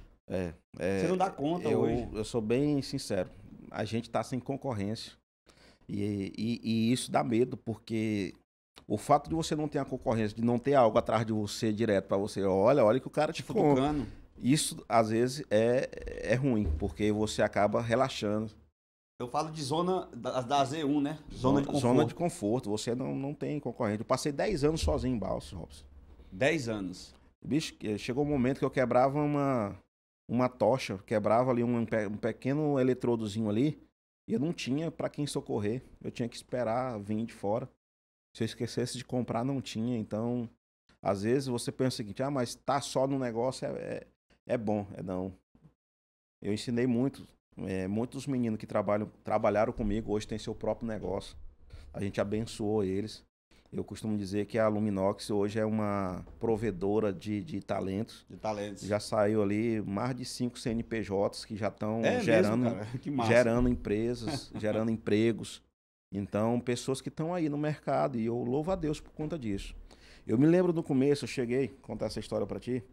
Você não dá conta hoje. Eu sou bem sincero. A gente tá sem concorrência. E isso dá medo, porque o fato de você não ter a concorrência, de não ter algo atrás de você direto pra você, olha que o cara te futucando. Isso, às vezes, é ruim, porque você acaba relaxando. Eu falo de zona da Z1, né? Zona de conforto. Zona de conforto. Você não tem concorrente. Eu passei 10 anos sozinho em Balsa, Robson. 10 anos. Bicho, chegou um momento que eu quebrava uma tocha, quebrava ali um pequeno eletrodozinho ali, e eu não tinha para quem socorrer. Eu tinha que esperar vir de fora. Se eu esquecesse de comprar, não tinha. Então, às vezes você pensa o seguinte, mas tá só no negócio é bom. Não. Eu ensinei muito. Muitos meninos que trabalharam comigo hoje têm seu próprio negócio. A gente abençoou eles. Eu costumo dizer que a Luminox hoje é uma provedora de talentos. De talentos. Já saiu ali mais de 5 CNPJs que já estão gerando empresas, gerando empregos. Então, pessoas que estão aí no mercado. E eu louvo a Deus por conta disso. Eu me lembro no começo, eu cheguei, vou contar essa história para ti.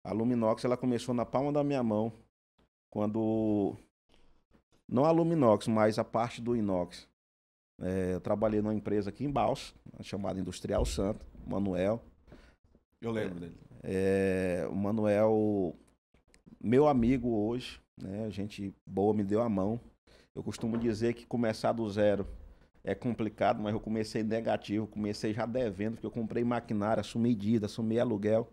A Luminox, ela começou na palma da minha mão. Quando... Não a Luminox, mas a parte do inox. Eu trabalhei numa empresa aqui em Balsa, chamada Industrial Santo, Manuel. Eu lembro dele. O Manuel, meu amigo hoje, né? Gente boa, me deu a mão. Eu costumo dizer que começar do zero é complicado, mas eu comecei negativo, comecei já devendo, porque eu comprei maquinária, assumi dívida, assumi aluguel.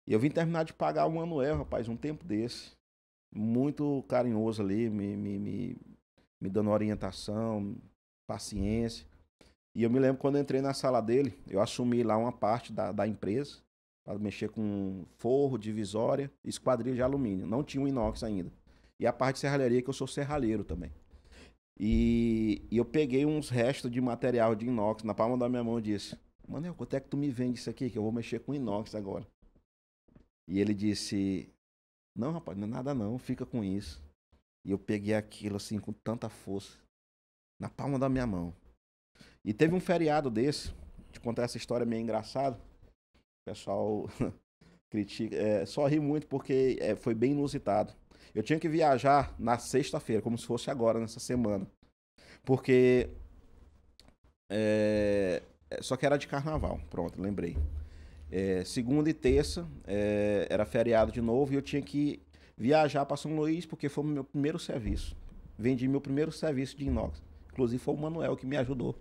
E eu vim terminar de pagar o Manuel, rapaz, um tempo desse. Muito carinhoso ali, me dando orientação, paciência. E eu me lembro quando eu entrei na sala dele, eu assumi lá uma parte da empresa, para mexer com forro, divisória, esquadrilha de alumínio. Não tinha um inox ainda. E a parte de serralheria, que eu sou serralheiro também. E eu peguei uns restos de material de inox na palma da minha mão e disse, Manel, quanto é que tu me vende isso aqui, que eu vou mexer com inox agora? E ele disse... Não, rapaz, não é nada não, fica com isso. E eu peguei aquilo assim com tanta força, na palma da minha mão. E teve um feriado desse, te contar essa história meio engraçada. O pessoal critica, só ri muito porque foi bem inusitado. Eu tinha que viajar na sexta-feira, como se fosse agora, nessa semana. Porque só que era de carnaval, pronto, lembrei. Segunda e terça era feriado de novo e eu tinha que viajar para São Luís porque foi o meu primeiro serviço. Vendi meu primeiro serviço de inox. Inclusive foi o Manuel que me ajudou.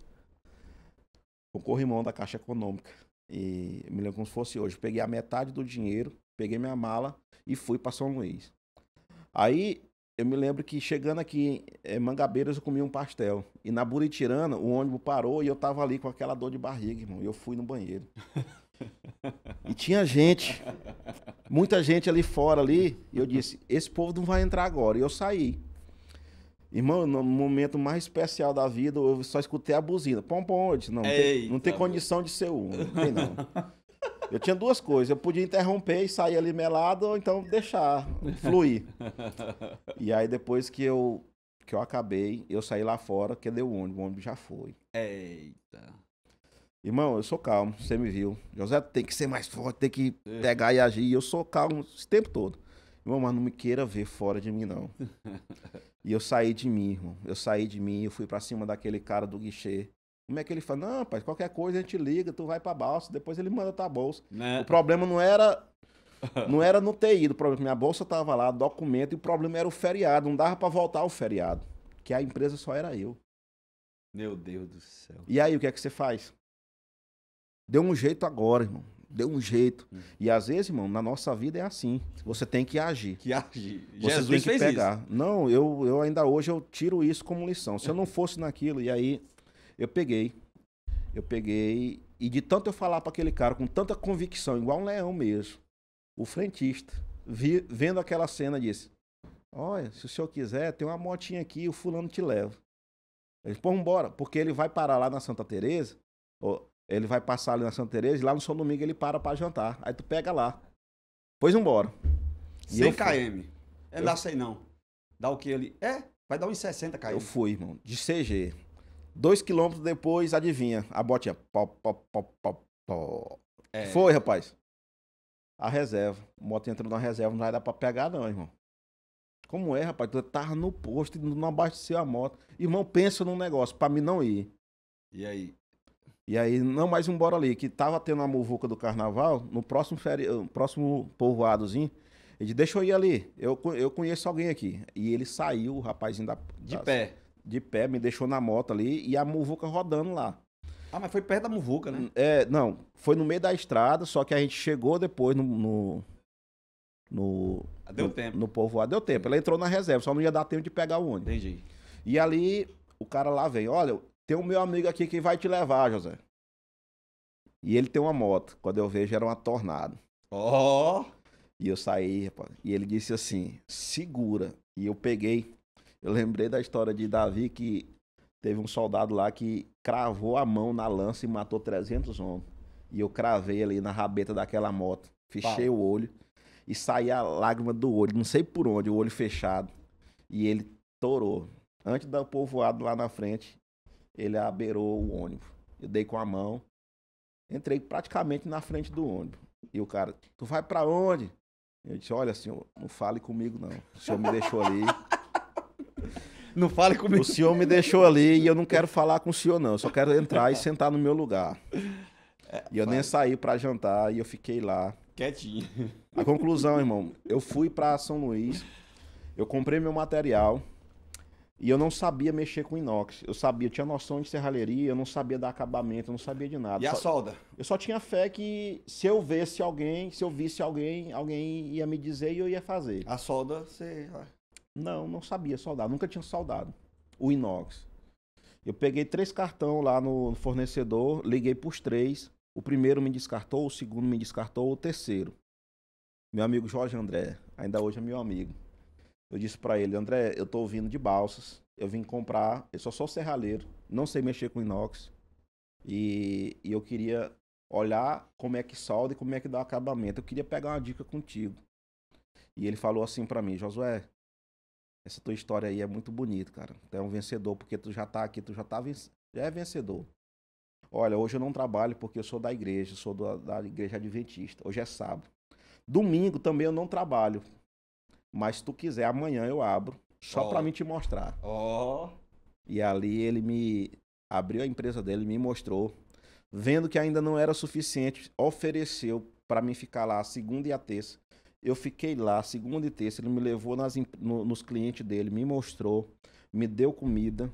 O corrimão da Caixa Econômica. E me lembro como se fosse hoje. Peguei a metade do dinheiro, peguei minha mala e fui para São Luís. Aí eu me lembro que chegando aqui em Mangabeiras eu comi um pastel. E na Buritirana o ônibus parou e eu tava ali com aquela dor de barriga, irmão. E eu fui no banheiro. E tinha gente, muita gente ali fora ali, e eu disse, esse povo não vai entrar agora. E eu saí. Irmão, no momento mais especial da vida, eu só escutei a buzina. Pom, pom, eu disse, não tem condição de ser um, não tem não. Eu tinha duas coisas, eu podia interromper e sair ali melado, ou então deixar fluir. E aí depois que eu acabei, eu saí lá fora, cadê o ônibus? O ônibus já foi. Eita. Irmão, eu sou calmo, você me viu. José tem que ser mais forte, tem que pegar e agir. E eu sou calmo esse tempo todo. Irmão, mas não me queira ver fora de mim, não. E eu saí de mim, irmão. Eu saí de mim, eu fui pra cima daquele cara do guichê. Como é que ele fala? Não, rapaz, qualquer coisa a gente liga, tu vai pra bolsa, depois ele manda tua bolsa. Né? O problema não era no ter ido, o problema, minha bolsa tava lá, documento, e o problema era o feriado, não dava pra voltar o feriado, que a empresa só era eu. Meu Deus do céu. E aí, o que é que você faz? Deu um jeito agora, irmão. Deu um jeito. E às vezes, irmão, na nossa vida é assim. Você tem que agir. Que agir. Você Jesus tem que fez pegar. isso. Não, eu ainda hoje eu tiro isso como lição. Se eu não fosse naquilo, e aí eu peguei e de tanto eu falar para aquele cara com tanta convicção, igual um leão mesmo, o frentista, vendo aquela cena, disse: olha, se o senhor quiser, tem uma motinha aqui, o fulano te leva. Ele disse: pô, vambora, porque ele vai parar lá na Santa Teresa, ele vai passar ali na Santa Teresa e lá no São Domingo ele para jantar. Aí tu pega lá. Pois vambora. 100 km. É, não sei não. Dá o que ali? Vai dar uns 60 km. Eu fui, irmão, de CG. 2 quilômetros depois, adivinha, a botinha. Pó, pó, pó, pó, pó. Foi, rapaz. A reserva. A moto entrou na reserva, não vai dar pra pegar não, irmão. Como é, rapaz? Tu tava no posto e não abasteceu a moto. Irmão, pensa num negócio, pra mim não ir. E aí? E aí, não, mais embora ali, que tava tendo a muvuca do carnaval, no próximo povoadozinho, ele disse: deixa eu ir ali, eu conheço alguém aqui. E ele saiu, o rapazinho de pé, me deixou na moto ali e a muvuca rodando lá. Ah, mas foi perto da muvuca, né? Não, foi no meio da estrada, só que a gente chegou depois no Deu tempo. No povoado, deu tempo. Ela entrou na reserva, só não ia dar tempo de pegar o ônibus. Entendi. E ali, o cara lá vem: olha, tem um meu amigo aqui que vai te levar, José. E ele tem uma moto. Quando eu vejo, era uma Tornado. Ó! E eu saí, rapaz. E ele disse assim: segura. E eu peguei. Eu lembrei da história de Davi, que teve um soldado lá que cravou a mão na lança e matou 300 homens. E eu cravei ali na rabeta daquela moto. Fechei o olho e saía a lágrima do olho. Não sei por onde, o olho fechado. E ele torou. Antes do povoado lá na frente, ele abeirou o ônibus. Eu dei com a mão. Entrei praticamente na frente do ônibus. E o cara: tu vai pra onde? Eu disse: olha, senhor, não fale comigo não. O senhor me deixou ali. Não fale comigo. O senhor me deixou ali e eu não quero falar com o senhor não. Eu só quero entrar e sentar no meu lugar. E eu nem saí pra jantar e eu fiquei lá. Quietinho. A conclusão, irmão, eu fui pra São Luís, eu comprei meu material e eu não sabia mexer com inox. Eu tinha noção de serralheria, eu não sabia dar acabamento, eu não sabia de nada. E a solda? Eu só tinha fé que se eu visse alguém, alguém ia me dizer e eu ia fazer. A solda, você... Não sabia soldar, nunca tinha soldado o inox. Eu peguei 3 cartões lá no fornecedor, liguei pros 3. O primeiro me descartou, o segundo me descartou, o terceiro. Meu amigo Jorge André, ainda hoje é meu amigo. Eu disse pra ele: André, eu tô vindo de Balsas, eu vim comprar, eu só sou serralheiro, não sei mexer com inox. E eu queria olhar como é que solda e como é que dá o acabamento. Eu queria pegar uma dica contigo. E ele falou assim pra mim: Josué, essa tua história aí é muito bonita, cara. Tu é um vencedor, porque tu já tá aqui, já é vencedor. Olha, hoje eu não trabalho porque eu sou da igreja, sou da igreja adventista. Hoje é sábado. Domingo também eu não trabalho. Mas se tu quiser, amanhã eu abro, só pra mim te mostrar. E ali ele me abriu a empresa dele, me mostrou. Vendo que ainda não era suficiente, ofereceu pra mim ficar lá a segunda e a terça. Eu fiquei lá, segunda e terça, ele me levou nos clientes dele, me mostrou, me deu comida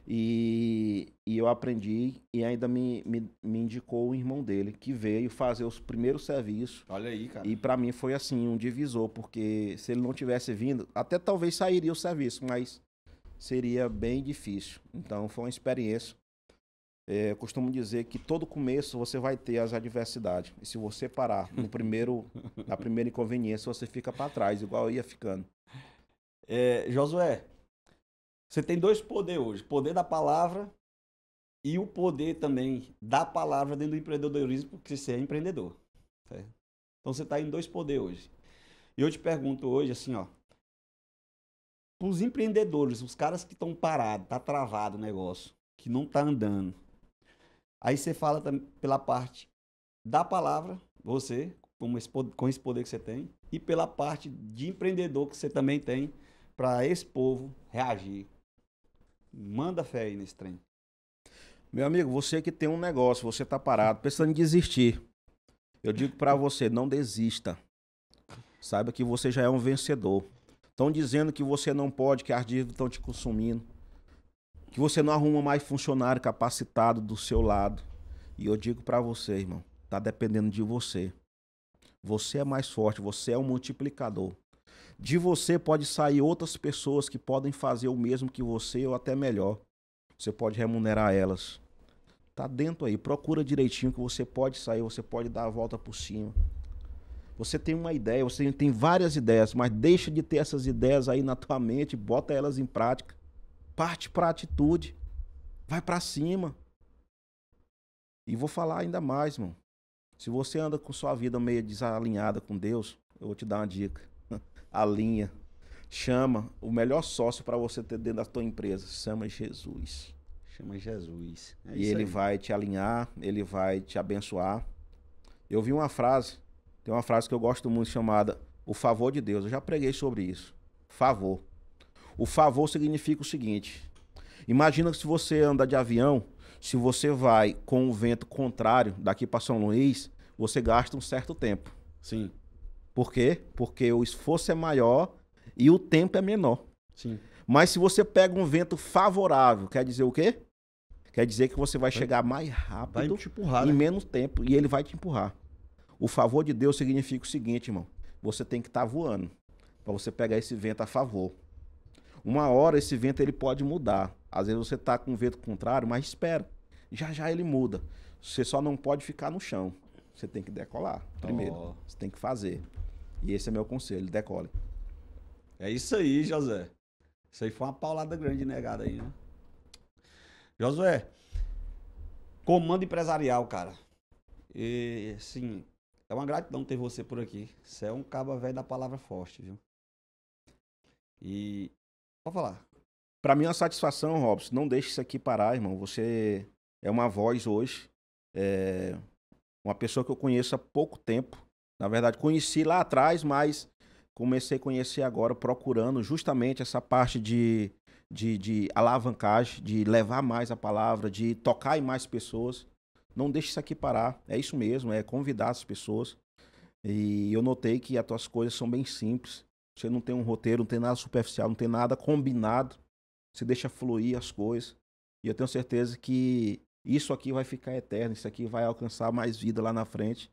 e eu aprendi e ainda me indicou o irmão dele, que veio fazer os primeiros serviços. Olha aí, cara. E pra mim foi assim, um divisor, porque se ele não tivesse vindo, até talvez sairia o serviço, mas seria bem difícil. Então foi uma experiência. Eu costumo dizer que todo começo você vai ter as adversidades. E se você parar na primeira inconveniência, você fica para trás, igual eu ia ficando. Josué, você tem 2 poderes hoje. O poder da palavra e o poder também da palavra dentro do empreendedorismo, porque você é empreendedor. Certo? Então você está em 2 poderes hoje. E eu te pergunto hoje, assim, ó. Para os empreendedores, os caras que estão parados, tá travado o negócio, que não tá andando. Aí você fala pela parte da palavra, você, com esse poder que você tem, e pela parte de empreendedor que você também tem, para esse povo reagir. Manda fé aí nesse trem. Meu amigo, você que tem um negócio, você tá parado, pensando em desistir. Eu digo pra você, não desista. Saiba que você já é um vencedor. Estão dizendo que você não pode, que as dívidas estão te consumindo. Que você não arruma mais funcionário capacitado do seu lado. E eu digo pra você, irmão, tá dependendo de você. Você é mais forte, você é um multiplicador. De você pode sair outras pessoas que podem fazer o mesmo que você ou até melhor. Você pode remunerar elas. Tá dentro aí, procura direitinho que você pode sair, você pode dar a volta por cima. Você tem uma ideia, você tem várias ideias, mas deixa de ter essas ideias aí na tua mente, bota elas em prática. Parte para atitude. Vai para cima. E vou falar ainda mais, irmão. Se você anda com sua vida meio desalinhada com Deus, eu vou te dar uma dica. Alinha. Chama o melhor sócio para você ter dentro da tua empresa. Chama Jesus. Chama Jesus. E ele vai te alinhar, ele vai te abençoar. Eu vi uma frase, tem uma frase que eu gosto muito chamada o favor de Deus. Eu já preguei sobre isso. Favor. O favor significa o seguinte. Imagina que se você anda de avião, se você vai com o vento contrário daqui para São Luís, você gasta um certo tempo. Sim. Por quê? Porque o esforço é maior e o tempo é menor. Sim. Mas se você pega um vento favorável, quer dizer o quê? Quer dizer que você vai chegar mais rápido, vai te empurrar, em né? menos tempo, e ele vai te empurrar. O favor de Deus significa o seguinte, irmão. Você tem que estar voando para você pegar esse vento a favor. Uma hora esse vento ele pode mudar. Às vezes você está com o vento contrário, mas espera. Já já ele muda. Você só não pode ficar no chão. Você tem que decolar primeiro. Você tem que fazer. E esse é meu conselho, decole. É isso aí, José. Isso aí foi uma paulada grande negada aí, né? Josué, comando empresarial, cara. E, assim, é uma gratidão ter você por aqui. Você é um caba velho da palavra forte, viu? E, pode falar. Pra mim é uma satisfação, Robson. Não deixe isso aqui parar, irmão. Você é uma voz hoje. É uma pessoa que eu conheço há pouco tempo. Na verdade, conheci lá atrás, mas comecei a conhecer agora, procurando justamente essa parte de alavancagem, de levar mais a palavra, de tocar em mais pessoas. Não deixe isso aqui parar. É isso mesmo, é convidar as pessoas. E eu notei que as tuas coisas são bem simples. Você não tem um roteiro, não tem nada superficial, não tem nada combinado. Você deixa fluir as coisas. E eu tenho certeza que isso aqui vai ficar eterno, isso aqui vai alcançar mais vida lá na frente.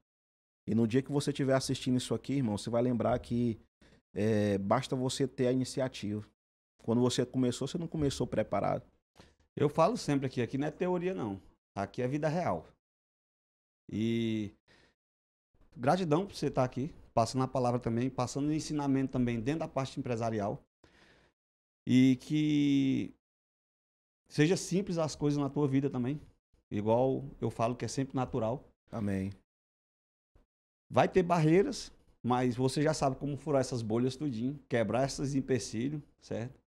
E no dia que você estiver assistindo isso aqui, irmão, você vai lembrar que basta você ter a iniciativa. Quando você começou, você não começou preparado. Eu falo sempre aqui não é teoria não. Aqui é vida real. E gratidão por você estar aqui, passando a palavra também, passando o ensinamento também dentro da parte empresarial. E que seja simples as coisas na tua vida também. Igual eu falo que é sempre natural. Amém. Vai ter barreiras, mas você já sabe como furar essas bolhas tudinho, quebrar esses empecilhos, certo?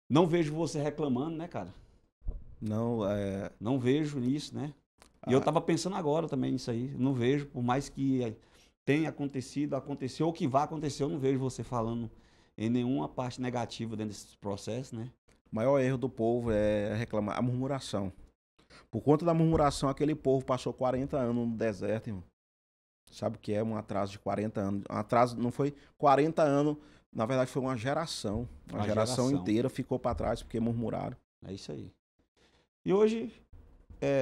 Não vejo você reclamando, né, cara? Não vejo nisso, né? E eu tava pensando agora também nisso aí. Não vejo, por mais que tenha acontecido, aconteceu ou que vá acontecer, eu não vejo você falando em nenhuma parte negativa dentro desse processo, né? O maior erro do povo é reclamar, a murmuração. Por conta da murmuração, aquele povo passou 40 anos no deserto, irmão. Sabe o que é um atraso de 40 anos? Um atraso não foi 40 anos, na verdade foi uma geração. Uma geração inteira ficou para trás porque murmuraram. É isso aí. E hoje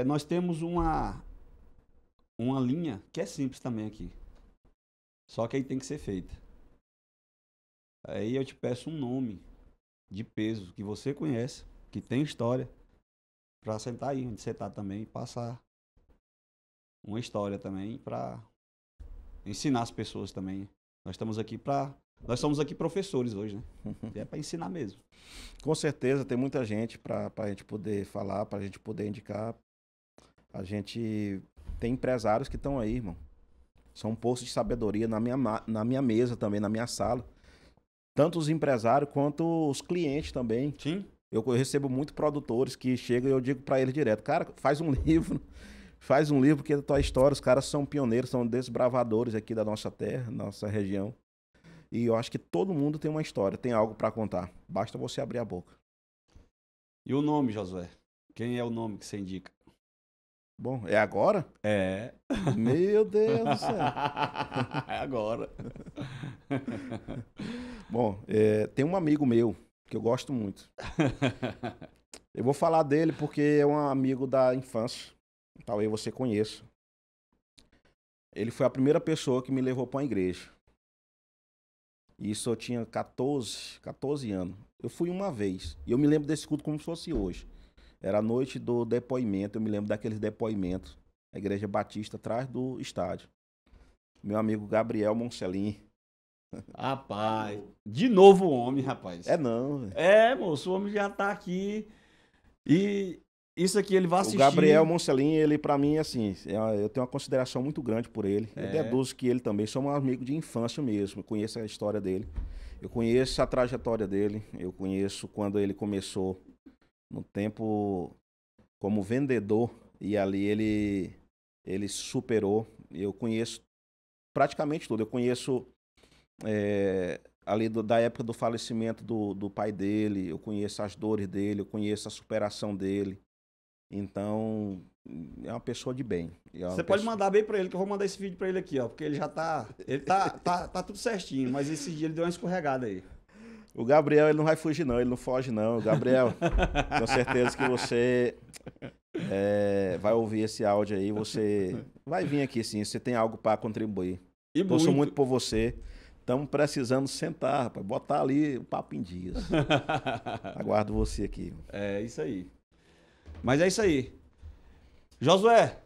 nós temos uma linha que é simples também aqui. Só que aí tem que ser feita. Aí eu te peço um nome de peso que você conhece, que tem história, para sentar aí onde você está também e passar uma história também para ensinar as pessoas também. Nós somos aqui professores hoje, né? É para ensinar mesmo. Com certeza tem muita gente para a gente poder falar, para a gente poder indicar. A gente tem empresários que estão aí, irmão. São um poço de sabedoria na minha mesa também, na minha sala. Tanto os empresários quanto os clientes também. Sim. Eu recebo muito produtores que chegam e eu digo para eles direto, cara, faz um livro, Faz um livro, porque é a tua história, os caras são pioneiros, são desbravadores aqui da nossa terra, nossa região. E eu acho que todo mundo tem uma história, tem algo para contar. Basta você abrir a boca. E o nome, Josué? Quem é o nome que você indica? Bom, é agora? É. Meu Deus do céu. É agora. Bom, tem um amigo meu que eu gosto muito. Eu vou falar dele porque é um amigo da infância. Talvez você conheça. Ele foi a primeira pessoa que me levou para uma igreja. Isso eu tinha 14 anos. Eu fui uma vez. E eu me lembro desse culto como se fosse hoje. Era a noite do depoimento. Eu me lembro daqueles depoimentos. A Igreja Batista atrás do estádio. Meu amigo Gabriel Moncelin. Rapaz, de novo o homem, rapaz. É não. É, moço, o homem já tá aqui. E isso aqui ele vai assistir. O Gabriel Moncelin, ele pra mim, assim, eu tenho uma consideração muito grande por ele. Eu deduzo que ele também somos amigos de infância mesmo. Eu conheço a história dele. Eu conheço a trajetória dele. Eu conheço quando ele começou no tempo como vendedor. E ali ele superou. Eu conheço praticamente tudo. Eu conheço ali da época do falecimento do pai dele. Eu conheço as dores dele. Eu conheço a superação dele. Então, é uma pessoa de bem. Você pode mandar bem pra ele, que eu vou mandar esse vídeo pra ele aqui, ó. Porque ele já tá. Ele tá tudo certinho, mas esse dia ele deu uma escorregada aí. O Gabriel, ele não vai fugir, não. Ele não foge, não. Gabriel, tenho certeza que você vai ouvir esse áudio aí. Você vai vir aqui, sim. Você tem algo para contribuir. E Torço muito por você. Estamos precisando sentar, rapaz. Botar ali o papo em dias. Aguardo você aqui. É isso aí. Mas é isso aí. Josué,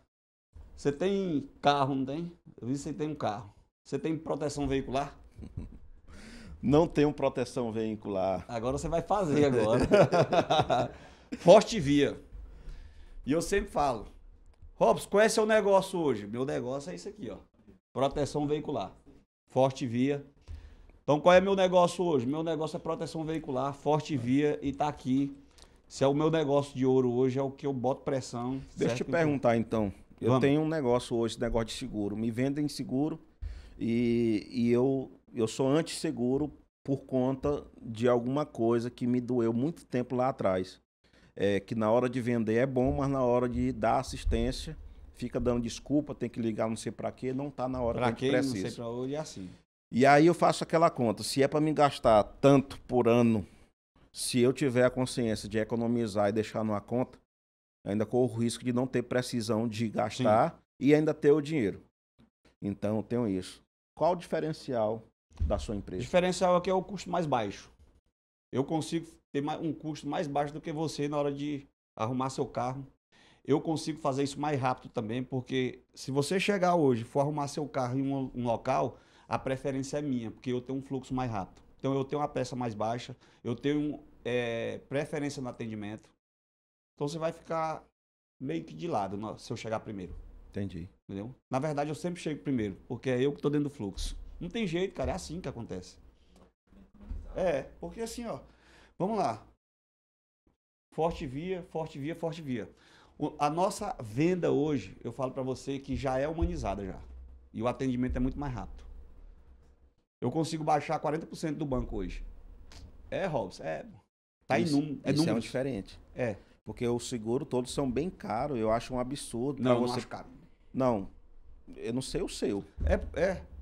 você tem carro, não tem? Eu vi que você tem um carro. Você tem proteção veicular? Não tenho proteção veicular. Agora você vai fazer agora. Forte Via. E eu sempre falo, Robson, qual é seu negócio hoje? Meu negócio é isso aqui, ó. Proteção veicular. Forte Via. Então qual é meu negócio hoje? Meu negócio é proteção veicular, Forte Via e tá aqui. Se é o meu negócio de ouro hoje, é o que eu boto pressão. Deixa eu te perguntar então. Eu tenho um negócio hoje, esse negócio de seguro. Me vendem seguro e eu sou anti-seguro por conta de alguma coisa que me doeu muito tempo lá atrás. Que na hora de vender é bom, mas na hora de dar assistência, fica dando desculpa, tem que ligar não sei pra quê, não tá na hora que a gente precisa. Não sei pra onde é assim. E aí eu faço aquela conta. Se é pra me gastar tanto por ano, se eu tiver a consciência de economizar e deixar numa conta, ainda corro o risco de não ter precisão de gastar e ainda ter o dinheiro. Então, eu tenho isso. Qual o diferencial da sua empresa? O diferencial aqui é o custo mais baixo. Eu consigo ter um custo mais baixo do que você na hora de arrumar seu carro. Eu consigo fazer isso mais rápido também, porque se você chegar hoje e for arrumar seu carro em um local, a preferência é minha, porque eu tenho um fluxo mais rápido. Então, eu tenho uma peça mais baixa, eu tenho preferência no atendimento. Então, você vai ficar meio que de lado se eu chegar primeiro. Entendi. Entendeu? Na verdade, eu sempre chego primeiro, porque é eu que estou dentro do fluxo. Não tem jeito, cara, é assim que acontece. Porque assim, ó, vamos lá. Forte Via, Forte Via, Forte Via. A nossa venda hoje, eu falo para você que já é humanizada já. E o atendimento é muito mais rápido. Eu consigo baixar 40% do banco hoje. Robson, tá isso, é isso números. é um diferente. Porque o seguro todos são bem caros, eu acho um absurdo. Não, eu não acho caro. Não, eu não sei o seu.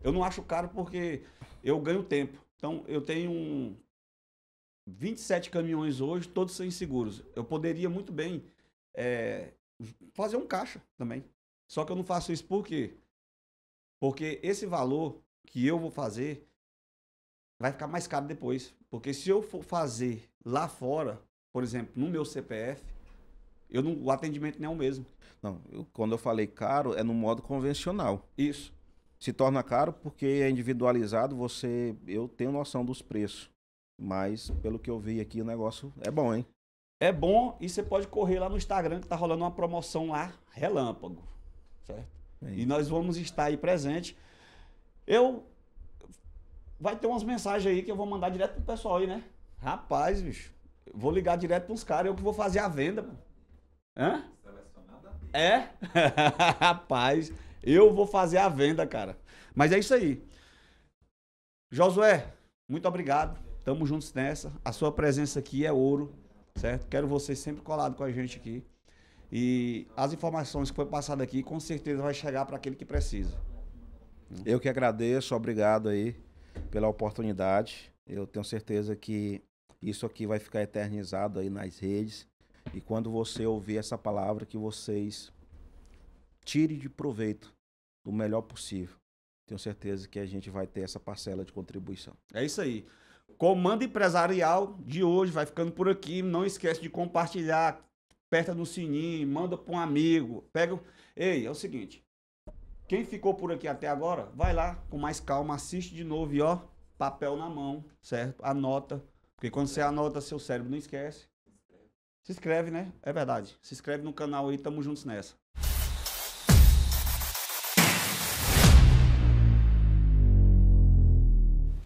Eu não acho caro porque eu ganho tempo. Então, eu tenho 27 caminhões hoje, todos sem seguros. Eu poderia muito bem fazer um caixa também. Só que eu não faço isso por quê? Porque esse valor que eu vou fazer vai ficar mais caro depois. Porque se eu for fazer lá fora, por exemplo, no meu CPF, o atendimento não é o mesmo. Não, quando eu falei caro, é no modo convencional. Isso. Se torna caro porque é individualizado, eu tenho noção dos preços. Mas, pelo que eu vi aqui, o negócio é bom, hein? É bom e você pode correr lá no Instagram que tá rolando uma promoção lá, relâmpago. Certo? E nós vamos estar aí presente. Vai ter umas mensagens aí que eu vou mandar direto pro pessoal aí, né? Rapaz, bicho, vou ligar direto pros caras, eu que vou fazer a venda. Pô. Hã? É? Rapaz, eu vou fazer a venda, cara. Mas é isso aí. Josué, muito obrigado. Tamo juntos nessa. A sua presença aqui é ouro, certo? Quero você sempre colado com a gente aqui. E as informações que foi passado aqui, com certeza vai chegar para aquele que precisa. Eu que agradeço, obrigado aí pela oportunidade. Eu tenho certeza que isso aqui vai ficar eternizado aí nas redes. E quando você ouvir essa palavra, que vocês tirem de proveito o melhor possível. Tenho certeza que a gente vai ter essa parcela de contribuição. É isso aí. Comando Empresarial de hoje vai ficando por aqui. Não esquece de compartilhar, aperta no sininho, manda para um amigo. Pega. Ei, é o seguinte. Quem ficou por aqui até agora, vai lá com mais calma, assiste de novo e ó, papel na mão, certo? Anota. Porque quando você anota, seu cérebro não esquece. Se inscreve, né? É verdade. Se inscreve no canal aí, tamo juntos nessa.